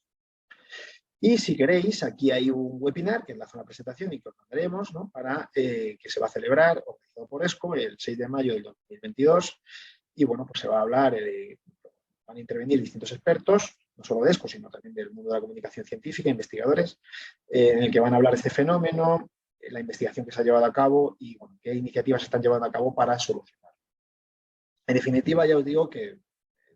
Y si queréis, aquí hay un webinar que enlaza una presentación y que os mandaremos, ¿no? Para que se va a celebrar, organizado por ESCO, el 6 de mayo del 2022. Y bueno, pues se va a hablar, van a intervenir distintos expertos, no solo de ESCO, sino también del mundo de la comunicación científica, investigadores, en el que van a hablar de este fenómeno, la investigación que se ha llevado a cabo y bueno, qué iniciativas se están llevando a cabo para solucionarlo. En definitiva, ya os digo que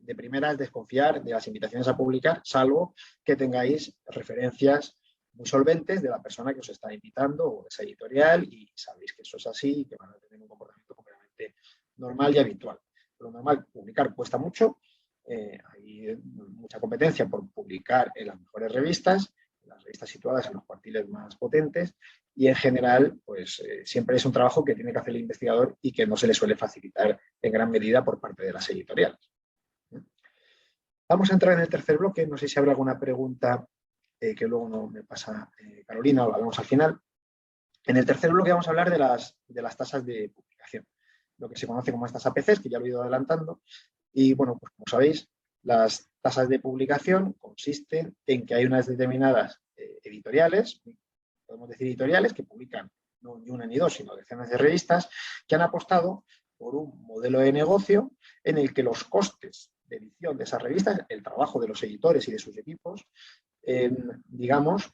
de primera es desconfiar de las invitaciones a publicar, salvo que tengáis referencias muy solventes de la persona que os está invitando o de esa editorial y sabéis que eso es así y que van a tener un comportamiento completamente normal y habitual. Lo normal, publicar cuesta mucho, hay mucha competencia por publicar en las mejores revistas, las revistas situadas en los cuartiles más potentes y en general pues siempre es un trabajo que tiene que hacer el investigador y que no se le suele facilitar en gran medida por parte de las editoriales. Vamos a entrar en el tercer bloque. No sé si habrá alguna pregunta que luego no me pasa Carolina o la vemos al final. En el tercer bloque vamos a hablar de las tasas de publicación, lo que se conoce como estas APCs, que ya lo he ido adelantando. Y bueno, pues como sabéis, las tasas de publicación consisten en que hay unas determinadas editoriales, podemos decir editoriales, que publican no ni una ni dos, sino decenas de revistas, que han apostado por un modelo de negocio en el que los costes de edición de esas revistas, el trabajo de los editores y de sus equipos, digamos,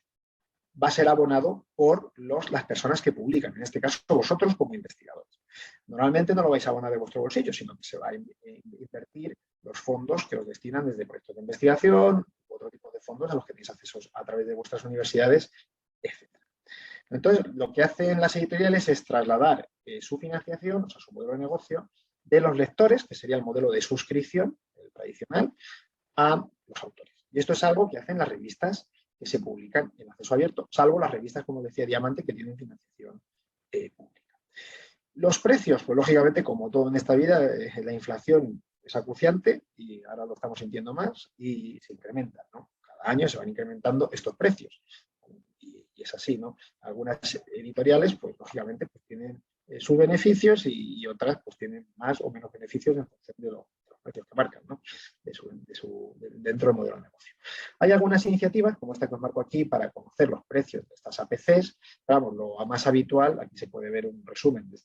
va a ser abonado por las personas que publican, en este caso vosotros como investigadores. Normalmente no lo vais a abonar de vuestro bolsillo, sino que se va a invertir los fondos que os destinan desde proyectos de investigación, otro tipo de fondos a los que tenéis acceso a través de vuestras universidades, etc. Entonces, lo que hacen las editoriales es trasladar su financiación, o sea, su modelo de negocio, de los lectores, que sería el modelo de suscripción, el tradicional, a los autores. Y esto es algo que hacen las revistas que se publican en acceso abierto, salvo las revistas, como decía Diamante, que tienen financiación pública. Los precios, pues lógicamente, como todo en esta vida, la inflación es acuciante y ahora lo estamos sintiendo más y se incrementan, ¿no? Cada año se van incrementando estos precios. Y es así, ¿no? Algunas editoriales, pues lógicamente, pues tienen sus beneficios y otras pues tienen más o menos beneficios en función de los precios que marcan, ¿no? Dentro del modelo de negocio. Hay algunas iniciativas, como esta que os marco aquí, para conocer los precios de estas APCs. Vamos, lo más habitual, aquí se puede ver un resumen de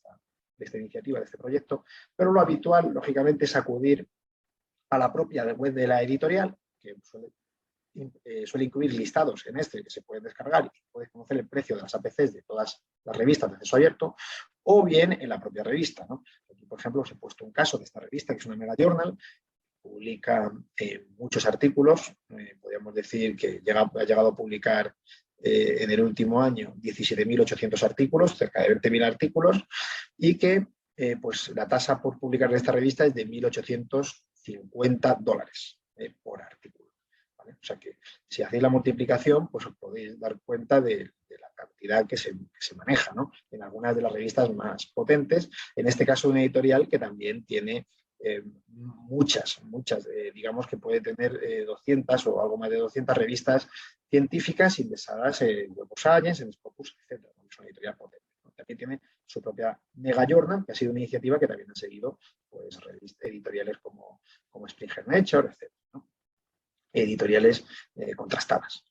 esta iniciativa, de este proyecto, pero lo habitual, lógicamente, es acudir a la propia web de la editorial, que suele incluir listados en que se pueden descargar y puedes conocer el precio de las APCs de todas las revistas de acceso abierto, o bien en la propia revista, ¿no? Aquí, por ejemplo, os he puesto un caso de esta revista, que es una mega journal, publica muchos artículos, podríamos decir que ha llegado a publicar en el último año 17.800 artículos, cerca de 20.000 artículos, y que pues la tasa por publicar en esta revista es de $1.850 por artículo. ¿Vale? O sea que si hacéis la multiplicación, pues os podéis dar cuenta de la cantidad que se maneja, ¿no? En algunas de las revistas más potentes, en este caso una editorial que también tiene muchas, digamos que puede tener 200 o algo más de 200 revistas científicas indexadas en Web of Science, en Scopus, etc. Es una editorial potente, ¿no? También tiene su propia Mega Journal, que ha sido una iniciativa que también han seguido pues, editoriales como Springer Nature, etc., ¿no? Editoriales contrastadas.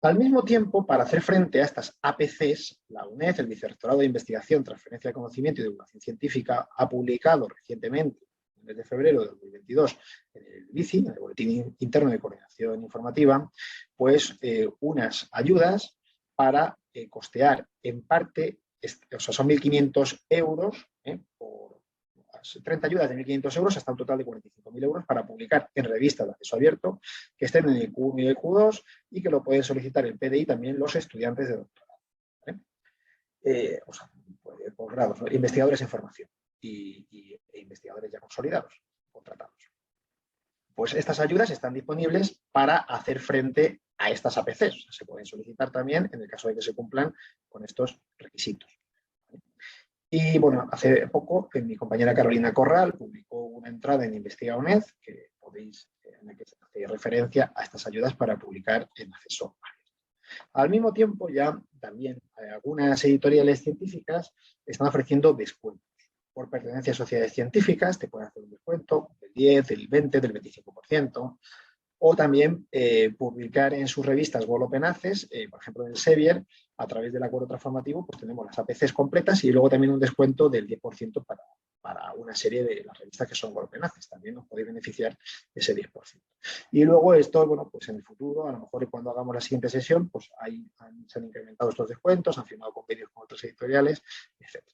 Al mismo tiempo, para hacer frente a estas APCs, la UNED, el Vicerrectorado de Investigación, Transferencia de Conocimiento y Divulgación Científica, ha publicado recientemente, en el mes de febrero de 2022, en el BICI, en el Boletín Interno de Coordinación Informativa, pues unas ayudas para costear en parte, o sea, son 1.500 euros por 30 ayudas de 1.500 euros hasta un total de 45.000 euros para publicar en revistas de acceso abierto que estén en el Q1 y el Q2 y que lo pueden solicitar el PDI también los estudiantes de doctorado. ¿Vale? O sea, posgrados, ¿no? Investigadores en formación e investigadores ya consolidados, contratados. Pues estas ayudas están disponibles para hacer frente a estas APCs. Se pueden solicitar también en el caso de que se cumplan con estos requisitos. Y bueno, hace poco mi compañera Carolina Corral publicó una entrada en Investiga UNED en la que se hace referencia a estas ayudas para publicar en acceso abierto. Al mismo tiempo, ya también algunas editoriales científicas están ofreciendo descuentos. Por pertenencia a sociedades científicas te pueden hacer un descuento del 10, del 20, del 25%. O también publicar en sus revistas World Open Access, por ejemplo en el Elsevier, a través del acuerdo transformativo, pues tenemos las APCs completas y luego también un descuento del 10% para una serie de las revistas que son World Open Access. También nos podéis beneficiar ese 10%. Y luego esto, bueno, pues en el futuro, a lo mejor cuando hagamos la siguiente sesión, pues se han incrementado estos descuentos, han firmado convenios con otras editoriales, etc.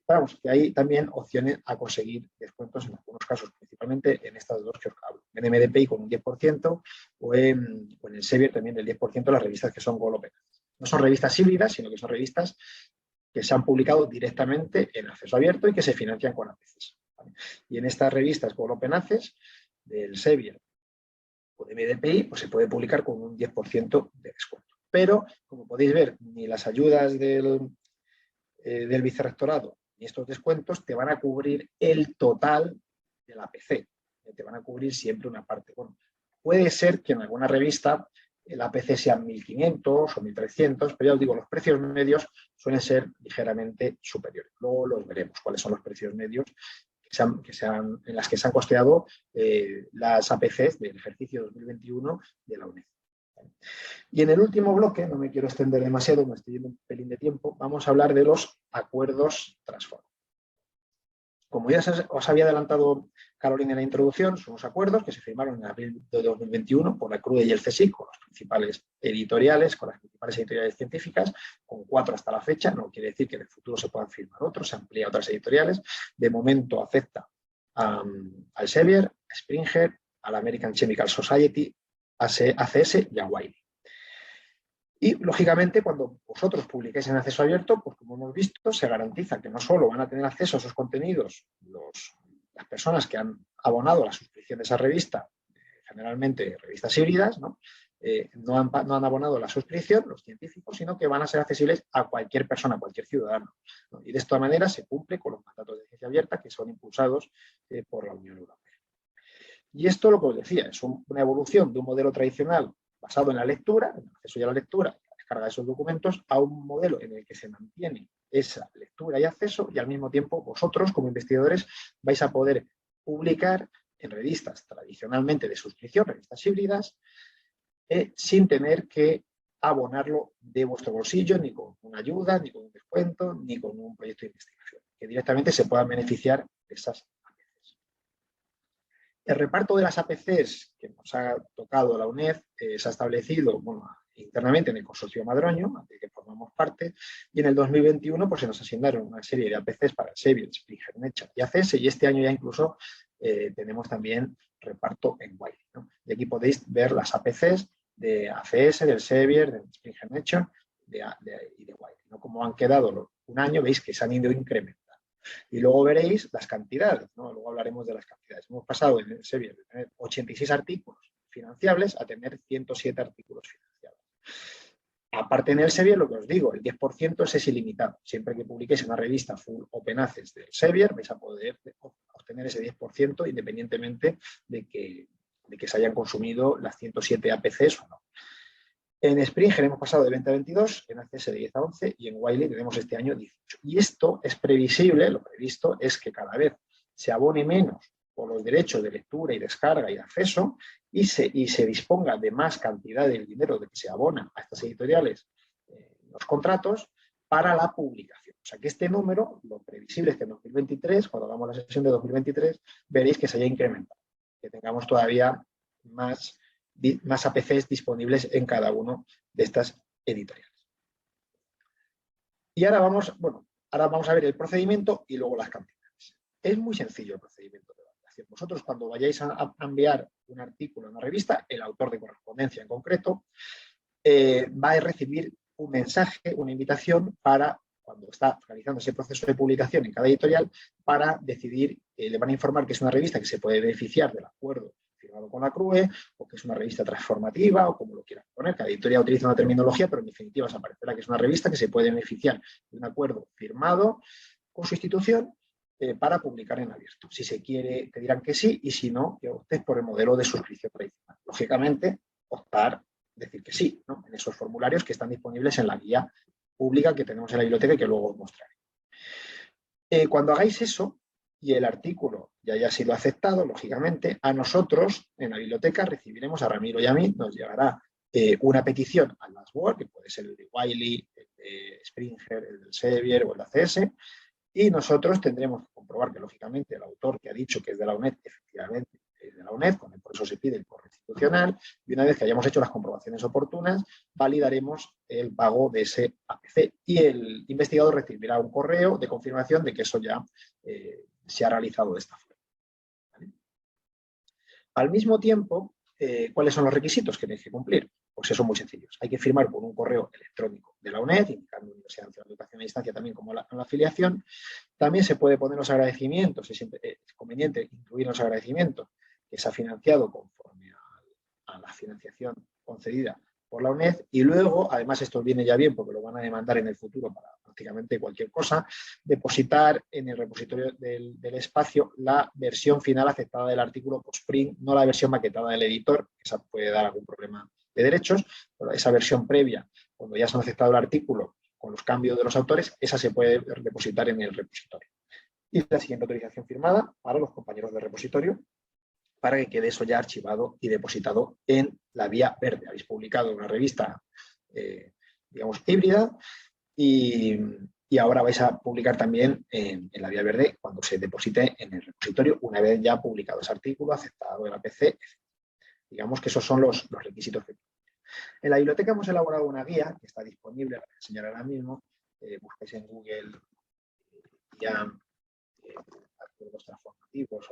Vamos, que hay también opciones a conseguir descuentos en algunos casos, principalmente en estas dos que os hablo. En MDPI con un 10% o en el Elsevier también del 10% de las revistas que son World Open Access. No son revistas híbridas, sino que son revistas que se han publicado directamente en acceso abierto y que se financian con APCs. ¿Vale? Y en estas revistas World Open Access del Elsevier o de MDPI, pues se puede publicar con un 10% de descuento. Pero, como podéis ver, ni las ayudas del vicerrectorado y estos descuentos te van a cubrir el total de la APC. Te van a cubrir siempre una parte. Bueno, puede ser que en alguna revista el APC sean 1.500 o 1.300, pero ya os digo, los precios medios suelen ser ligeramente superiores. Luego los veremos, cuáles son los precios medios en las que se han costeado las APCs del ejercicio 2021 de la UNED. Y en el último bloque, no me quiero extender demasiado, me estoy yendo un pelín de tiempo, vamos a hablar de los acuerdos transform. Como ya os había adelantado Carolina en la introducción, son los acuerdos que se firmaron en abril de 2021 por la CRUE y el CSIC, con las principales editoriales, científicas, con 4 hasta la fecha. No quiere decir que en el futuro se puedan firmar otros, se amplía a otras editoriales. De momento afecta al Elsevier, a Springer, a la American Chemical Society, a ACS y a Wiley. Y, lógicamente, cuando vosotros publiquéis en acceso abierto, pues como hemos visto, se garantiza que no solo van a tener acceso a esos contenidos las personas que han abonado la suscripción de esa revista, generalmente revistas híbridas, ¿no? No han abonado la suscripción, los científicos, sino que van a ser accesibles a cualquier persona, a cualquier ciudadano, ¿no? Y de esta manera se cumple con los mandatos de ciencia abierta que son impulsados por la Unión Europea. Y esto, lo que os decía, es una evolución de un modelo tradicional basado en la lectura, en el acceso a la lectura, la descarga de esos documentos, a un modelo en el que se mantiene esa lectura y acceso, y al mismo tiempo vosotros, como investigadores, vais a poder publicar en revistas tradicionalmente de suscripción, revistas híbridas, sin tener que abonarlo de vuestro bolsillo, ni con una ayuda, ni con un descuento, ni con un proyecto de investigación, que directamente se puedan beneficiar de esas APCs. El reparto de las APCs que nos ha tocado la UNED se ha establecido internamente en el consorcio Madroño, del que formamos parte, y en el 2021 pues, se nos asignaron una serie de APCs para Elsevier, Springer, Nature y ACS, y este año ya incluso tenemos también reparto en Wiley, ¿no? Y aquí podéis ver las APCs de ACS, del Elsevier, de Springer, Nature y de Wiley, ¿no? Como han quedado un año, veis que se han ido incrementando. Y luego veréis las cantidades, ¿no? Luego hablaremos de las cantidades. Hemos pasado en el Elsevier de tener 86 artículos financiables a tener 107 artículos financiables. Aparte en el Elsevier, lo que os digo, el 10% es ilimitado. Siempre que publiquéis en una revista full open access del Elsevier, vais a poder obtener ese 10% independientemente de que se hayan consumido las 107 APCs o no. En Springer hemos pasado de 20 a 22, en ACS de 10 a 11 y en Wiley tenemos este año 18. Y esto es previsible, lo previsto es que cada vez se abone menos por los derechos de lectura y descarga y acceso y se disponga de más cantidad del dinero de que se abona a estas editoriales los contratos para la publicación. O sea que este número, lo previsible es que en 2023, cuando hagamos la sesión de 2023, veréis que se haya incrementado, que tengamos todavía más APCs disponibles en cada uno de estas editoriales. Y ahora vamos a ver el procedimiento y luego las cantidades. Es muy sencillo el procedimiento de validación. Vosotros, cuando vayáis a enviar un artículo a una revista, el autor de correspondencia en concreto, va a recibir un mensaje, una invitación para, cuando está realizando ese proceso de publicación en cada editorial, para decidir, le van a informar que es una revista que se puede beneficiar del acuerdo firmado con la CRUE, o que es una revista transformativa, o como lo quieran poner. Cada editorial utiliza una terminología, pero en definitiva os aparecerá que es una revista que se puede beneficiar de un acuerdo firmado con su institución para publicar en abierto. Si se quiere, te dirán que sí, y si no, que optes por el modelo de suscripción tradicional. Lógicamente, decir que sí, ¿no? En esos formularios que están disponibles en la guía pública que tenemos en la biblioteca y que luego os mostraré. Cuando hagáis eso, y el artículo ya haya sido aceptado, lógicamente, a nosotros en la biblioteca recibiremos, a Ramiro y a mí, nos llegará una petición al dashboard, que puede ser el de Wiley, el de Springer, el del Elsevier o el de ACS, y nosotros tendremos que comprobar que, lógicamente, el autor que ha dicho que es de la UNED, efectivamente es de la UNED, por eso se pide el correo institucional, y una vez que hayamos hecho las comprobaciones oportunas, validaremos el pago de ese APC, y el investigador recibirá un correo de confirmación de que eso ya se ha realizado de esta forma. ¿Vale? Al mismo tiempo, ¿cuáles son los requisitos que tenéis que cumplir? Pues eso, muy sencillos. Hay que firmar con un correo electrónico de la UNED, indicando Universidad Nacional de Educación a Distancia también como la afiliación. También se puede poner los agradecimientos, es conveniente incluir los agradecimientos que se ha financiado conforme a la financiación concedida por la UNED, y luego, además esto viene ya bien porque lo van a demandar en el futuro para prácticamente cualquier cosa, depositar en el repositorio del espacio la versión final aceptada del artículo post-print, no la versión maquetada del editor, que esa puede dar algún problema derechos, pero esa versión previa, cuando ya se han aceptado el artículo con los cambios de los autores, esa se puede depositar en el repositorio. Y la siguiente autorización firmada para los compañeros del repositorio, para que quede eso ya archivado y depositado en la vía verde. Habéis publicado una revista, digamos, híbrida, y ahora vais a publicar también en la vía verde cuando se deposite en el repositorio, una vez ya publicado ese artículo, aceptado el APC, etc. Digamos que esos son los requisitos que tenemos. En la biblioteca hemos elaborado una guía que está disponible, la voy a enseñar ahora mismo. Busquéis en Google ya acuerdos transformativos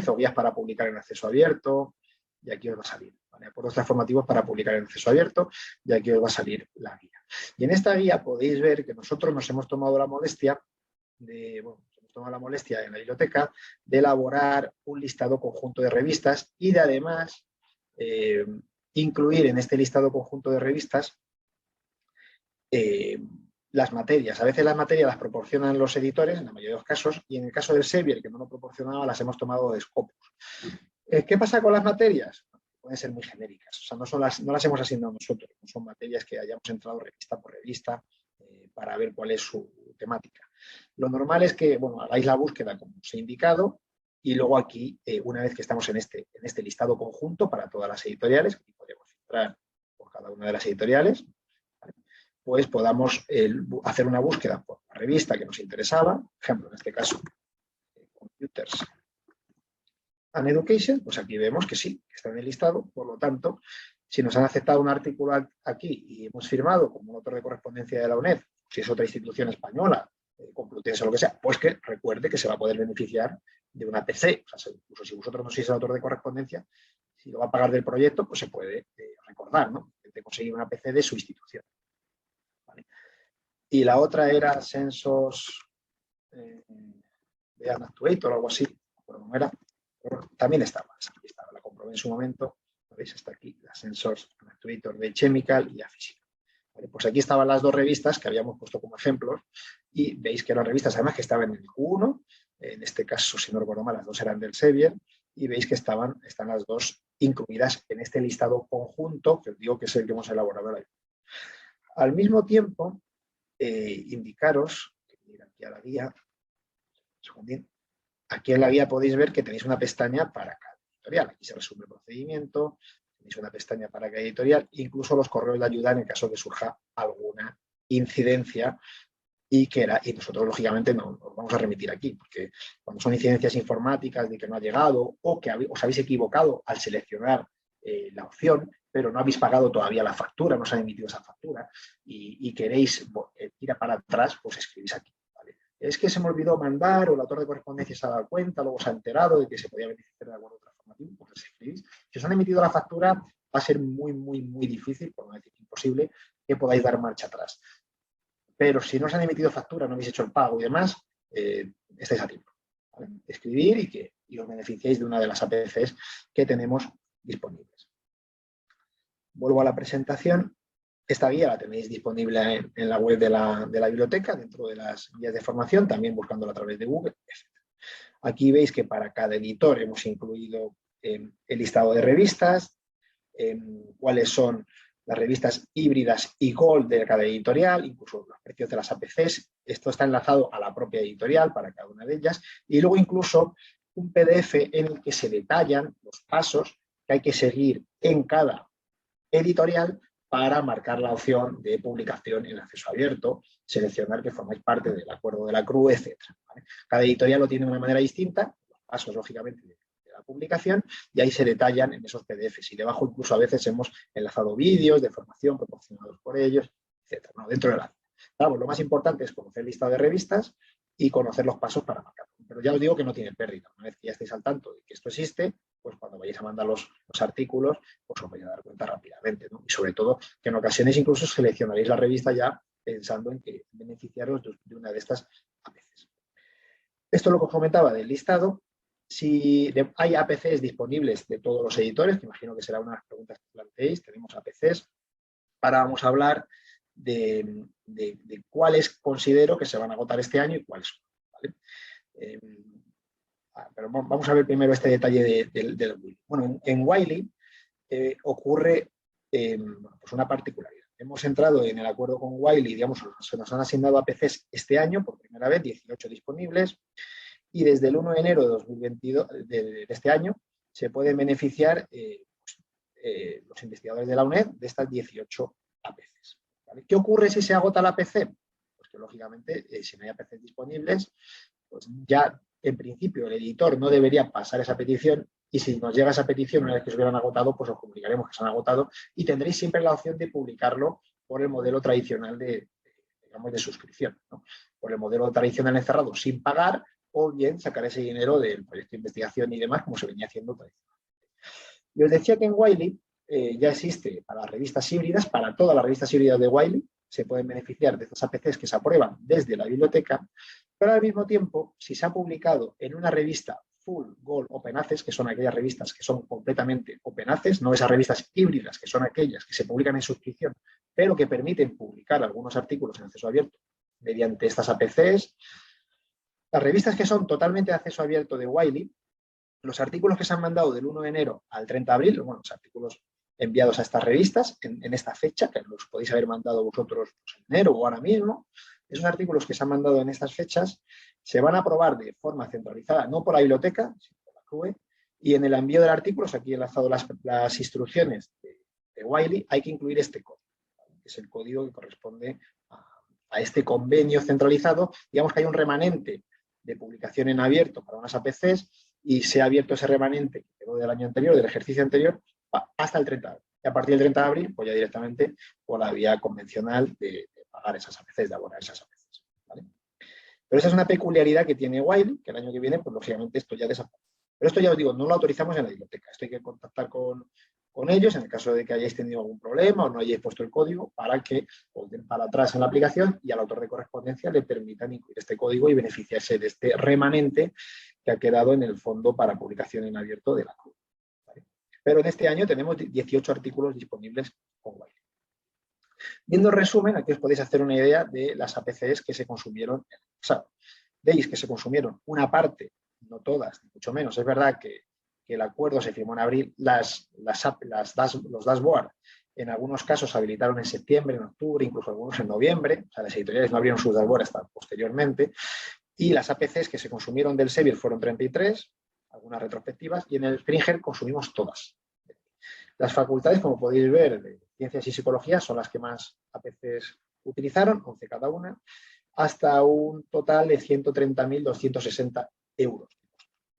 o guías para publicar en acceso abierto, y aquí os va a salir, ¿vale? Acuerdos transformativos para publicar en acceso abierto, y aquí os va a salir la guía. Y en esta guía podéis ver que nosotros nos hemos tomado la molestia en la biblioteca de elaborar un listado conjunto de revistas y de además incluir en este listado conjunto de revistas las materias. A veces las materias las proporcionan los editores, en la mayoría de los casos, y en el caso del Sevier, que no lo proporcionaba, las hemos tomado de Scopus. ¿Qué pasa con las materias? Pueden ser muy genéricas, o sea, no las hemos asignado nosotros, no son materias que hayamos entrado revista por revista para ver cuál es su temática. Lo normal es que, bueno, hagáis la búsqueda como os he indicado, y luego aquí, una vez que estamos en este listado conjunto para todas las editoriales, aquí podemos filtrar por cada una de las editoriales, pues podamos hacer una búsqueda por la revista que nos interesaba, por ejemplo, en este caso, Computers and Education, pues aquí vemos que sí, que está en el listado, por lo tanto, si nos han aceptado un artículo aquí y hemos firmado como un autor de correspondencia de la UNED, si es otra institución española, Complutense o lo que sea, pues que recuerde que se va a poder beneficiar de una PC, o sea, incluso si vosotros no sois el autor de correspondencia, si lo va a pagar del proyecto, pues se puede recordar, ¿no?, de conseguir una PC de su institución. Y la otra era Census de Actuator o algo así, no era, pero también estaba, la comprobé en su momento, ¿veis? Está aquí, la Census Actuator de Chemical y la Física. ¿Vale? Pues aquí estaban las dos revistas que habíamos puesto como ejemplos y veis que eran revistas además que estaban en el Q1, en este caso, si no recuerdo mal, las dos eran del Sevier, y veis que están las dos incluidas en este listado conjunto, que os digo que es el que hemos elaborado ahí. Al mismo tiempo, indicaros, aquí a la guía, aquí en la guía podéis ver que tenéis una pestaña para cada editorial. Aquí se resume el procedimiento, tenéis una pestaña para cada editorial, incluso los correos de ayuda en el caso de que surja alguna incidencia y nosotros lógicamente no nos vamos a remitir aquí, porque cuando son incidencias informáticas de que no ha llegado o que os habéis equivocado al seleccionar la opción, pero no habéis pagado todavía la factura, no se ha emitido esa factura y queréis ir para atrás, pues escribís aquí. ¿Vale? Es que se me olvidó mandar o el autor de correspondencia se ha dado cuenta, luego se ha enterado de que se podía beneficiar de acuerdo transformativo, pues escribís. Si os han emitido la factura, va a ser muy, muy, muy difícil, por no decir imposible, que podáis dar marcha atrás. Pero si no os han emitido factura, no habéis hecho el pago y demás, estáis a tiempo. ¿Vale? Escribir y os beneficiéis de una de las APCs que tenemos disponibles. Vuelvo a la presentación. Esta guía la tenéis disponible en la web de la biblioteca, dentro de las guías de formación, también buscándola a través de Google, etc. Aquí veis que para cada editor hemos incluido el listado de revistas, cuáles son las revistas híbridas y Gold de cada editorial, incluso los precios de las APCs. Esto está enlazado a la propia editorial para cada una de ellas. Y luego incluso un PDF en el que se detallan los pasos que hay que seguir en cada editorial para marcar la opción de publicación en acceso abierto, seleccionar que formáis parte del acuerdo de la CRU, etc. ¿Vale? Cada editorial lo tiene de una manera distinta, los pasos, lógicamente, de la publicación, y ahí se detallan en esos PDFs. Y debajo incluso a veces hemos enlazado vídeos de formación proporcionados por ellos, etc. ¿no? Dentro de la guía. Claro, lo más importante es conocer el listado de revistas y conocer los pasos para marcarlo. Pero ya os digo que no tiene pérdida. Una vez que ya estéis al tanto de que esto existe, pues cuando vayáis a mandar los artículos, pues os vais a dar cuenta rápidamente, ¿no? Y sobre todo que en ocasiones incluso seleccionaréis la revista ya pensando en que beneficiaros de una de estas APCs. Esto es lo que os comentaba del listado. Si hay APCs disponibles de todos los editores, que imagino que será una de las preguntas que planteéis, tenemos APCs. Ahora vamos a hablar de cuáles considero que se van a agotar este año y cuáles no, ¿vale? Pero vamos a ver primero este detalle del Wiley. Bueno, en Wiley ocurre pues una particularidad. Hemos entrado en el acuerdo con Wiley, digamos, se nos han asignado APCs este año, por primera vez, 18 disponibles, y desde el 1 de enero de 2022, de este año, se pueden beneficiar los investigadores de la UNED de estas 18 APCs. ¿Vale? ¿Qué ocurre si se agota la APC? Pues que, lógicamente, si no hay APCs disponibles, pues ya, en principio, el editor no debería pasar esa petición, y si nos llega esa petición una vez que se hubieran agotado, pues os comunicaremos que se han agotado y tendréis siempre la opción de publicarlo por el modelo tradicional de suscripción, ¿no? Por el modelo tradicional encerrado sin pagar, o bien sacar ese dinero del proyecto de investigación y demás, como se venía haciendo tradicionalmente. Y os decía que en Wiley ya existe para las revistas híbridas, para todas las revistas híbridas de Wiley, se pueden beneficiar de estas APCs que se aprueban desde la biblioteca, pero al mismo tiempo, si se ha publicado en una revista Full Gold Open Access, que son aquellas revistas que son completamente Open Access, no esas revistas híbridas, que son aquellas que se publican en suscripción, pero que permiten publicar algunos artículos en acceso abierto mediante estas APCs. Las revistas que son totalmente de acceso abierto de Wiley, los artículos que se han mandado del 1 de enero al 30 de abril, bueno, los artículos enviados a estas revistas en esta fecha, que los podéis haber mandado vosotros pues, en enero o ahora mismo, esos artículos que se han mandado en estas fechas se van a aprobar de forma centralizada, no por la biblioteca, sino por la CRUE, y en el envío de artículos, aquí he enlazado las instrucciones de Wiley, hay que incluir este código, ¿vale? Que es el código que corresponde a este convenio centralizado. Digamos que hay un remanente de publicación en abierto para unas APCs y se ha abierto ese remanente que quedó del año anterior, del ejercicio anterior, hasta el 30 de abril. Y a partir del 30 de abril, pues ya directamente por la vía convencional de pagar esas APCs, de abonar esas APCs. ¿Vale? Pero esa es una peculiaridad que tiene Wiley, que el año que viene, pues lógicamente esto ya desaparece. Pero esto ya os digo, no lo autorizamos en la biblioteca. Esto hay que contactar con ellos en el caso de que hayáis tenido algún problema o no hayáis puesto el código para que os den para atrás en la aplicación y al autor de correspondencia le permitan incluir este código y beneficiarse de este remanente que ha quedado en el fondo para publicación en abierto de la CRUE. ¿Vale? Pero en este año tenemos 18 artículos disponibles con Wiley. Viendo el resumen, aquí os podéis hacer una idea de las APCs que se consumieron en el pasado. Veis que se consumieron una parte, no todas, ni mucho menos. Es verdad que el acuerdo se firmó en abril, los dashboard en algunos casos se habilitaron en septiembre, en octubre, incluso algunos en noviembre. O sea, las editoriales no abrieron sus dashboard hasta posteriormente. Y las APCs que se consumieron del Sevier fueron 33, algunas retrospectivas, y en el Springer consumimos todas. Las facultades, como podéis ver, de Ciencias y Psicología son las que más APCs utilizaron, 11 cada una, hasta un total de 130.260 euros.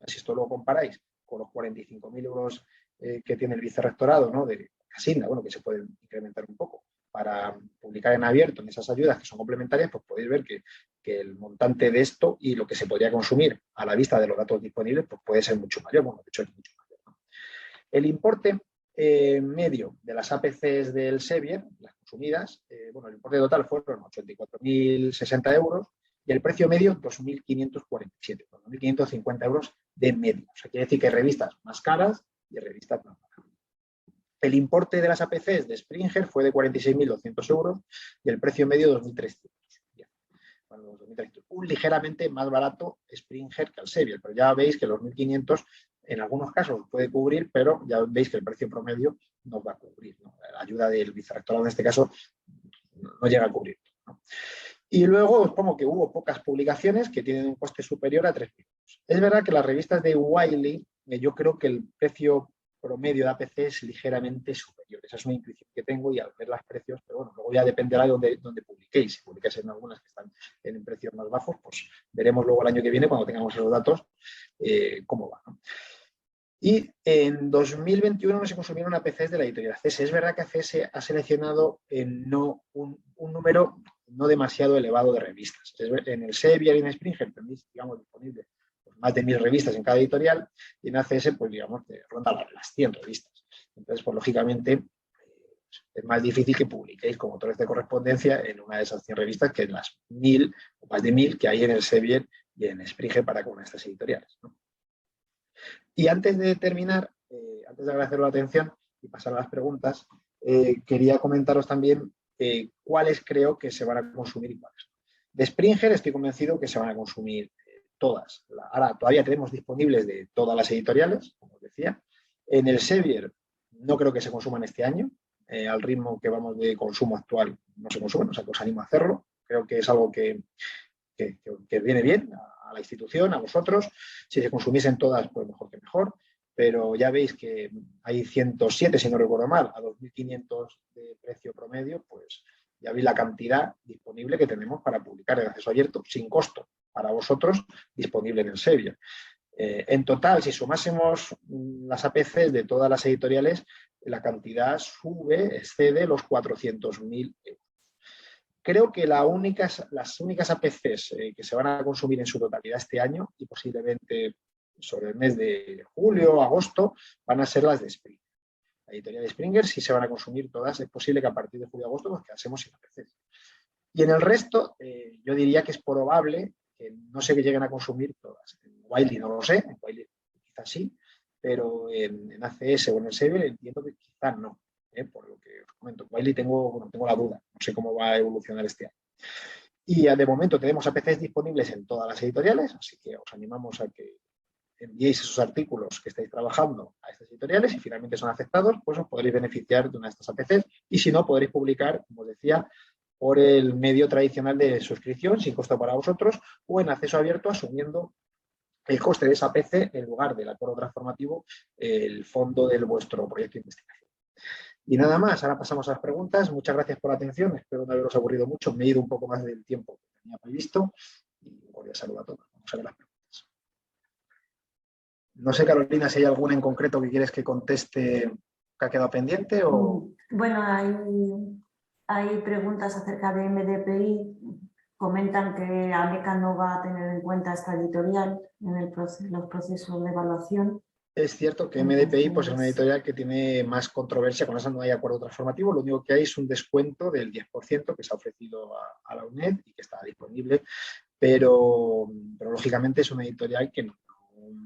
Si esto lo comparáis con los 45.000 euros que tiene el vicerrectorado, ¿no? De Casinda, bueno, que se pueden incrementar un poco para publicar en abierto en esas ayudas que son complementarias, pues podéis ver que el montante de esto y lo que se podría consumir a la vista de los datos disponibles pues puede ser mucho mayor, bueno, de hecho es mucho mayor, ¿no? El importe medio de las APCs del Sevier, las consumidas, bueno, el importe total fueron 84.060 euros y el precio medio 2.547, 2.550 euros de medio. O sea, quiere decir que hay revistas más caras y revistas más baratas. El importe de las APCs de Springer fue de 46.200 euros y el precio medio 2.300. Bueno, 2.300. Un ligeramente más barato Springer que el Sevier, pero ya veis que los 1.500 en algunos casos puede cubrir, pero ya veis que el precio promedio no va a cubrir, ¿no? La ayuda del vicerrectorado en este caso no llega a cubrir, ¿no? Y luego os pongo que hubo pocas publicaciones que tienen un coste superior a 3.000 euros. Es verdad que las revistas de Wiley, yo creo que el precio promedio de APC es ligeramente superior. Esa es una intuición que tengo y al ver los precios, pero bueno, luego ya dependerá de dónde publiquéis. Si publicáis en algunas que están en precios más bajos, pues veremos luego el año que viene, cuando tengamos los datos, cómo va, ¿no? Y en 2021 no se consumieron APCs de la editorial ACS. Es verdad que ACS ha seleccionado un número no demasiado elevado de revistas. En el Sevier y en Springer tenéis, digamos, disponible pues, más de 1.000 revistas en cada editorial y en ACS, pues digamos, ronda las 100 revistas. Entonces, pues lógicamente, es más difícil que publiquéis como autores de correspondencia en una de esas 100 revistas que en las 1.000 o más de 1.000 que hay en el Sevier y en Springer para con estas editoriales, ¿no? Y antes de terminar, antes de agradecer la atención y pasar a las preguntas, quería comentaros también cuáles creo que se van a consumir y cuáles. De Springer estoy convencido que se van a consumir todas. Ahora todavía tenemos disponibles de todas las editoriales, como os decía. En el Sevier no creo que se consuman este año. Al ritmo que vamos de consumo actual no se consumen, o sea que os animo a hacerlo. Creo que es algo que viene bien a la institución, a vosotros. Si se consumiesen todas, pues mejor que mejor. Pero ya veis que hay 107, si no recuerdo mal, a 2.500 de precio promedio, pues ya veis la cantidad disponible que tenemos para publicar en acceso abierto, sin costo para vosotros, disponible en el Sevier. En total, si sumásemos las APCs de todas las editoriales, la cantidad excede los 400.000 euros. Creo que las únicas APCs que se van a consumir en su totalidad este año y posiblemente sobre el mes de julio o agosto van a ser las de Springer. La editorial de Springer sí se van a consumir todas. Es posible que a partir de julio o agosto nos quedásemos sin APCs. Y en el resto, yo diría que es probable que no se lleguen a consumir todas. En Wiley no lo sé, en Wiley quizás sí, pero en ACS o en el Sevier entiendo que quizás no. Por lo que os comento, en Wiley tengo la duda, no sé cómo va a evolucionar este año. Y de momento tenemos APCs disponibles en todas las editoriales, así que os animamos a que enviéis esos artículos que estáis trabajando a estas editoriales y finalmente son aceptados, pues os podréis beneficiar de una de estas APCs y si no, podréis publicar, como os decía, por el medio tradicional de suscripción sin costo para vosotros o en acceso abierto asumiendo el coste de esa APC en lugar del acuerdo transformativo, el fondo de vuestro proyecto de investigación. Y nada más, ahora pasamos a las preguntas. Muchas gracias por la atención, espero no haberos aburrido mucho, me he ido un poco más del tiempo que tenía previsto y os voy a saludar a todos. Vamos a ver las preguntas. No sé, Carolina, si hay alguna en concreto que quieres que conteste que ha quedado pendiente o... Bueno, hay preguntas acerca de MDPI. Comentan que AMECA no va a tener en cuenta esta editorial en los procesos de evaluación. Es cierto que MDPI pues, es una editorial que tiene más controversia, con esa no hay acuerdo transformativo, lo único que hay es un descuento del 10% que se ha ofrecido a la UNED y que está disponible, pero lógicamente es una editorial que no,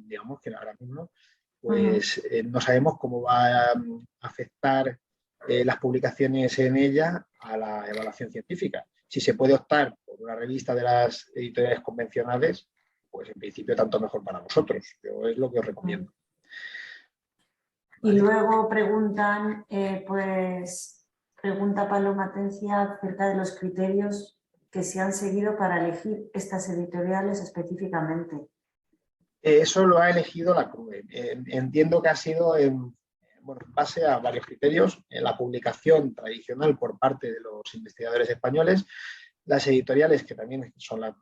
digamos que ahora mismo pues no sabemos cómo va a afectar las publicaciones en ella a la evaluación científica. Si se puede optar por una revista de las editoriales convencionales, pues en principio tanto mejor para vosotros. Yo es lo que os recomiendo. Y luego pregunta Paloma Atencia acerca de los criterios que se han seguido para elegir estas editoriales específicamente. Eso lo ha elegido la CRUE. Entiendo que ha sido en base a varios criterios. En la publicación tradicional por parte de los investigadores españoles, las editoriales, que también son los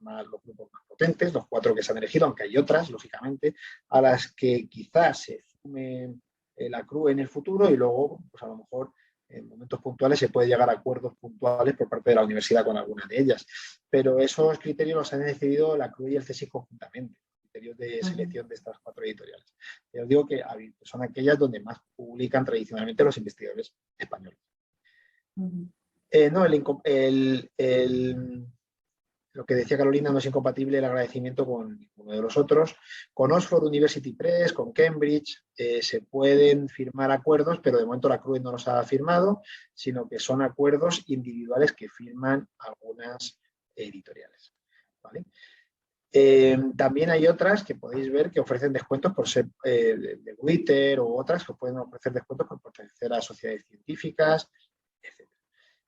grupos más potentes, los 4 que se han elegido, aunque hay otras, lógicamente, a las que quizás se sume la CRUE en el futuro y luego, pues a lo mejor, en momentos puntuales se puede llegar a acuerdos puntuales por parte de la universidad con alguna de ellas. Pero esos criterios los han decidido la CRUE y el CSIC conjuntamente, criterios de selección de estas 4 editoriales. Ya os digo que son aquellas donde más publican tradicionalmente los investigadores españoles. Lo que decía Carolina no es incompatible el agradecimiento con ninguno de los otros. Con Oxford University Press, con Cambridge, se pueden firmar acuerdos, pero de momento la CRUE no los ha firmado, sino que son acuerdos individuales que firman algunas editoriales. ¿Vale? También hay otras que podéis ver que ofrecen descuentos por ser de Twitter o otras que pueden ofrecer descuentos por pertenecer a sociedades científicas, etc.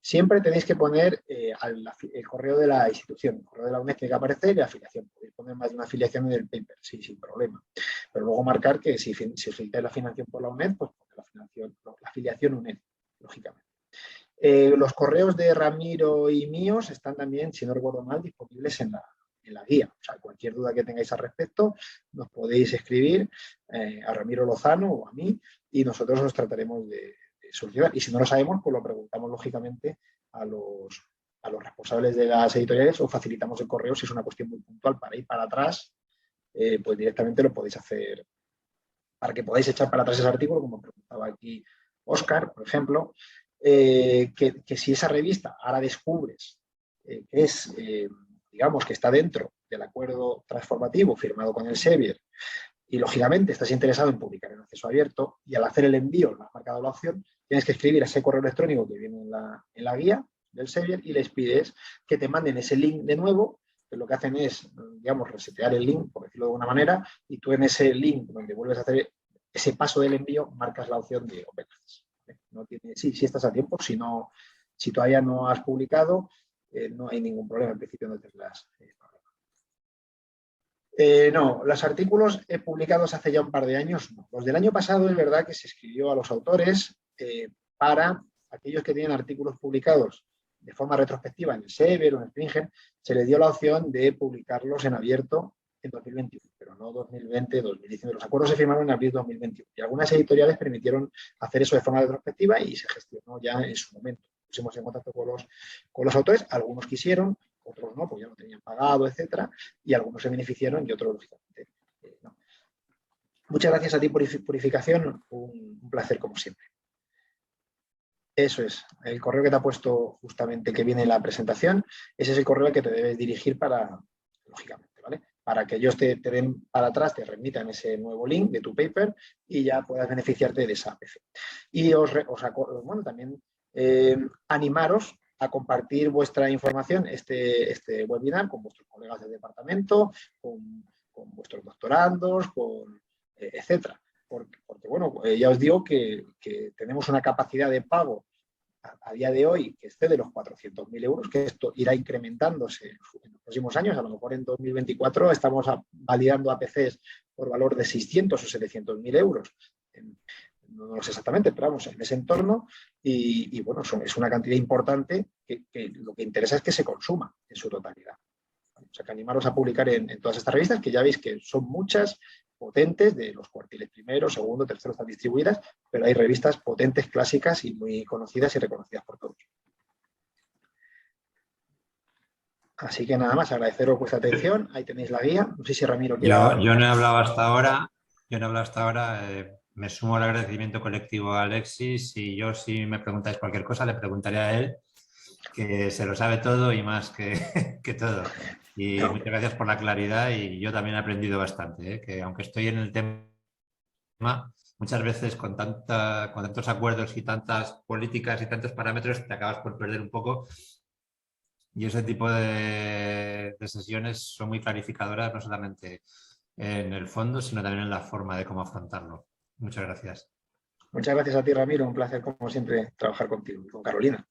Siempre tenéis que poner el correo de la institución, el correo de la UNED tiene que aparecer y la afiliación. Podéis poner más de una afiliación en el paper, sí, sin problema. Pero luego marcar que si solicitáis la financiación por la UNED, pues poner la afiliación UNED, lógicamente. Los correos de Ramiro y míos están también, si no recuerdo mal, disponibles en la guía. O sea, cualquier duda que tengáis al respecto, nos podéis escribir a Ramiro Lozano o a mí y nosotros os trataremos de solucionar. Y si no lo sabemos, pues lo preguntamos lógicamente a los responsables de las editoriales o facilitamos el correo si es una cuestión muy puntual para ir para atrás, pues directamente lo podéis hacer para que podáis echar para atrás ese artículo, como preguntaba aquí Óscar, por ejemplo, que si esa revista ahora descubres que es, digamos, que está dentro del acuerdo transformativo firmado con el Sevier y, lógicamente, estás interesado en publicar en acceso abierto y al hacer el envío, no has marcado la opción, tienes que escribir a ese correo electrónico que viene en la guía del Sevier y les pides que te manden ese link de nuevo que lo que hacen es, digamos, resetear el link, por decirlo de alguna manera, y tú en ese link donde vuelves a hacer ese paso del envío, marcas la opción de Open Access. No tiene, sí estás a tiempo, si todavía no has publicado, no hay ningún problema, en principio no tendrás no, los artículos publicados hace ya un par de años, no. Los del año pasado es verdad que se escribió a los autores para aquellos que tienen artículos publicados de forma retrospectiva en el Sever o en el Springer, se les dio la opción de publicarlos en abierto en 2021, pero no 2020, 2019. Los acuerdos se firmaron en abril de 2021 y algunas editoriales permitieron hacer eso de forma retrospectiva y se gestionó ya en su momento. Pusimos en contacto con los autores, algunos quisieron, otros no, pues ya lo tenían pagado, etcétera, y algunos se beneficiaron y otros, lógicamente, no. Muchas gracias a ti por Purificación, un placer como siempre. Eso es, el correo que te ha puesto justamente que viene en la presentación, ese es el correo al que te debes dirigir para, lógicamente, ¿vale? Para que ellos te den para atrás, te remitan ese nuevo link de tu paper y ya puedas beneficiarte de esa APC. Y bueno, también animaros a compartir vuestra información, este webinar, con vuestros colegas del departamento, con vuestros doctorandos, etcétera. Porque bueno, ya os digo que tenemos una capacidad de pago a día de hoy que excede los 400.000 euros, que esto irá incrementándose en los próximos años. A lo mejor en 2024 estamos validando APCs por valor de 600 o 700.000 euros. No lo sé exactamente, pero vamos, en ese entorno y bueno, es una cantidad importante que lo que interesa es que se consuma en su totalidad. O sea, que animaros a publicar en todas estas revistas, que ya veis que son muchas, potentes, de los cuartiles primero, segundo, tercero están distribuidas, pero hay revistas potentes, clásicas y muy conocidas y reconocidas por todos. Así que nada más, agradeceros vuestra atención. Ahí tenéis la guía. No sé si Ramiro quiere... Yo no he hablado hasta ahora. Me sumo al agradecimiento colectivo a Alexis y yo, si me preguntáis cualquier cosa, le preguntaré a él, que se lo sabe todo y más que todo. Y no. Muchas gracias por la claridad y yo también he aprendido bastante, que aunque estoy en el tema, muchas veces con tantos acuerdos y tantas políticas y tantos parámetros te acabas por perder un poco. Y ese tipo de sesiones son muy clarificadoras, no solamente en el fondo, sino también en la forma de cómo afrontarlo. Muchas gracias. Muchas gracias a ti, Ramiro. Un placer, como siempre, trabajar contigo y con Carolina.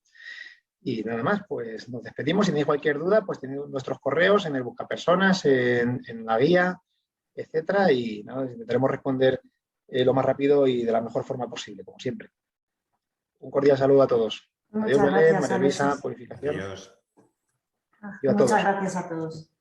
Y nada más, pues nos despedimos. Si tenéis cualquier duda, pues tenéis nuestros correos en el buscapersonas, en la guía, etcétera. Y nada, intentaremos responder lo más rápido y de la mejor forma posible, como siempre. Un cordial saludo a todos. Muchas Adiós, Belén, gracias, María Luisa, Alexis. Purificación. Adiós. Muchas gracias a todos.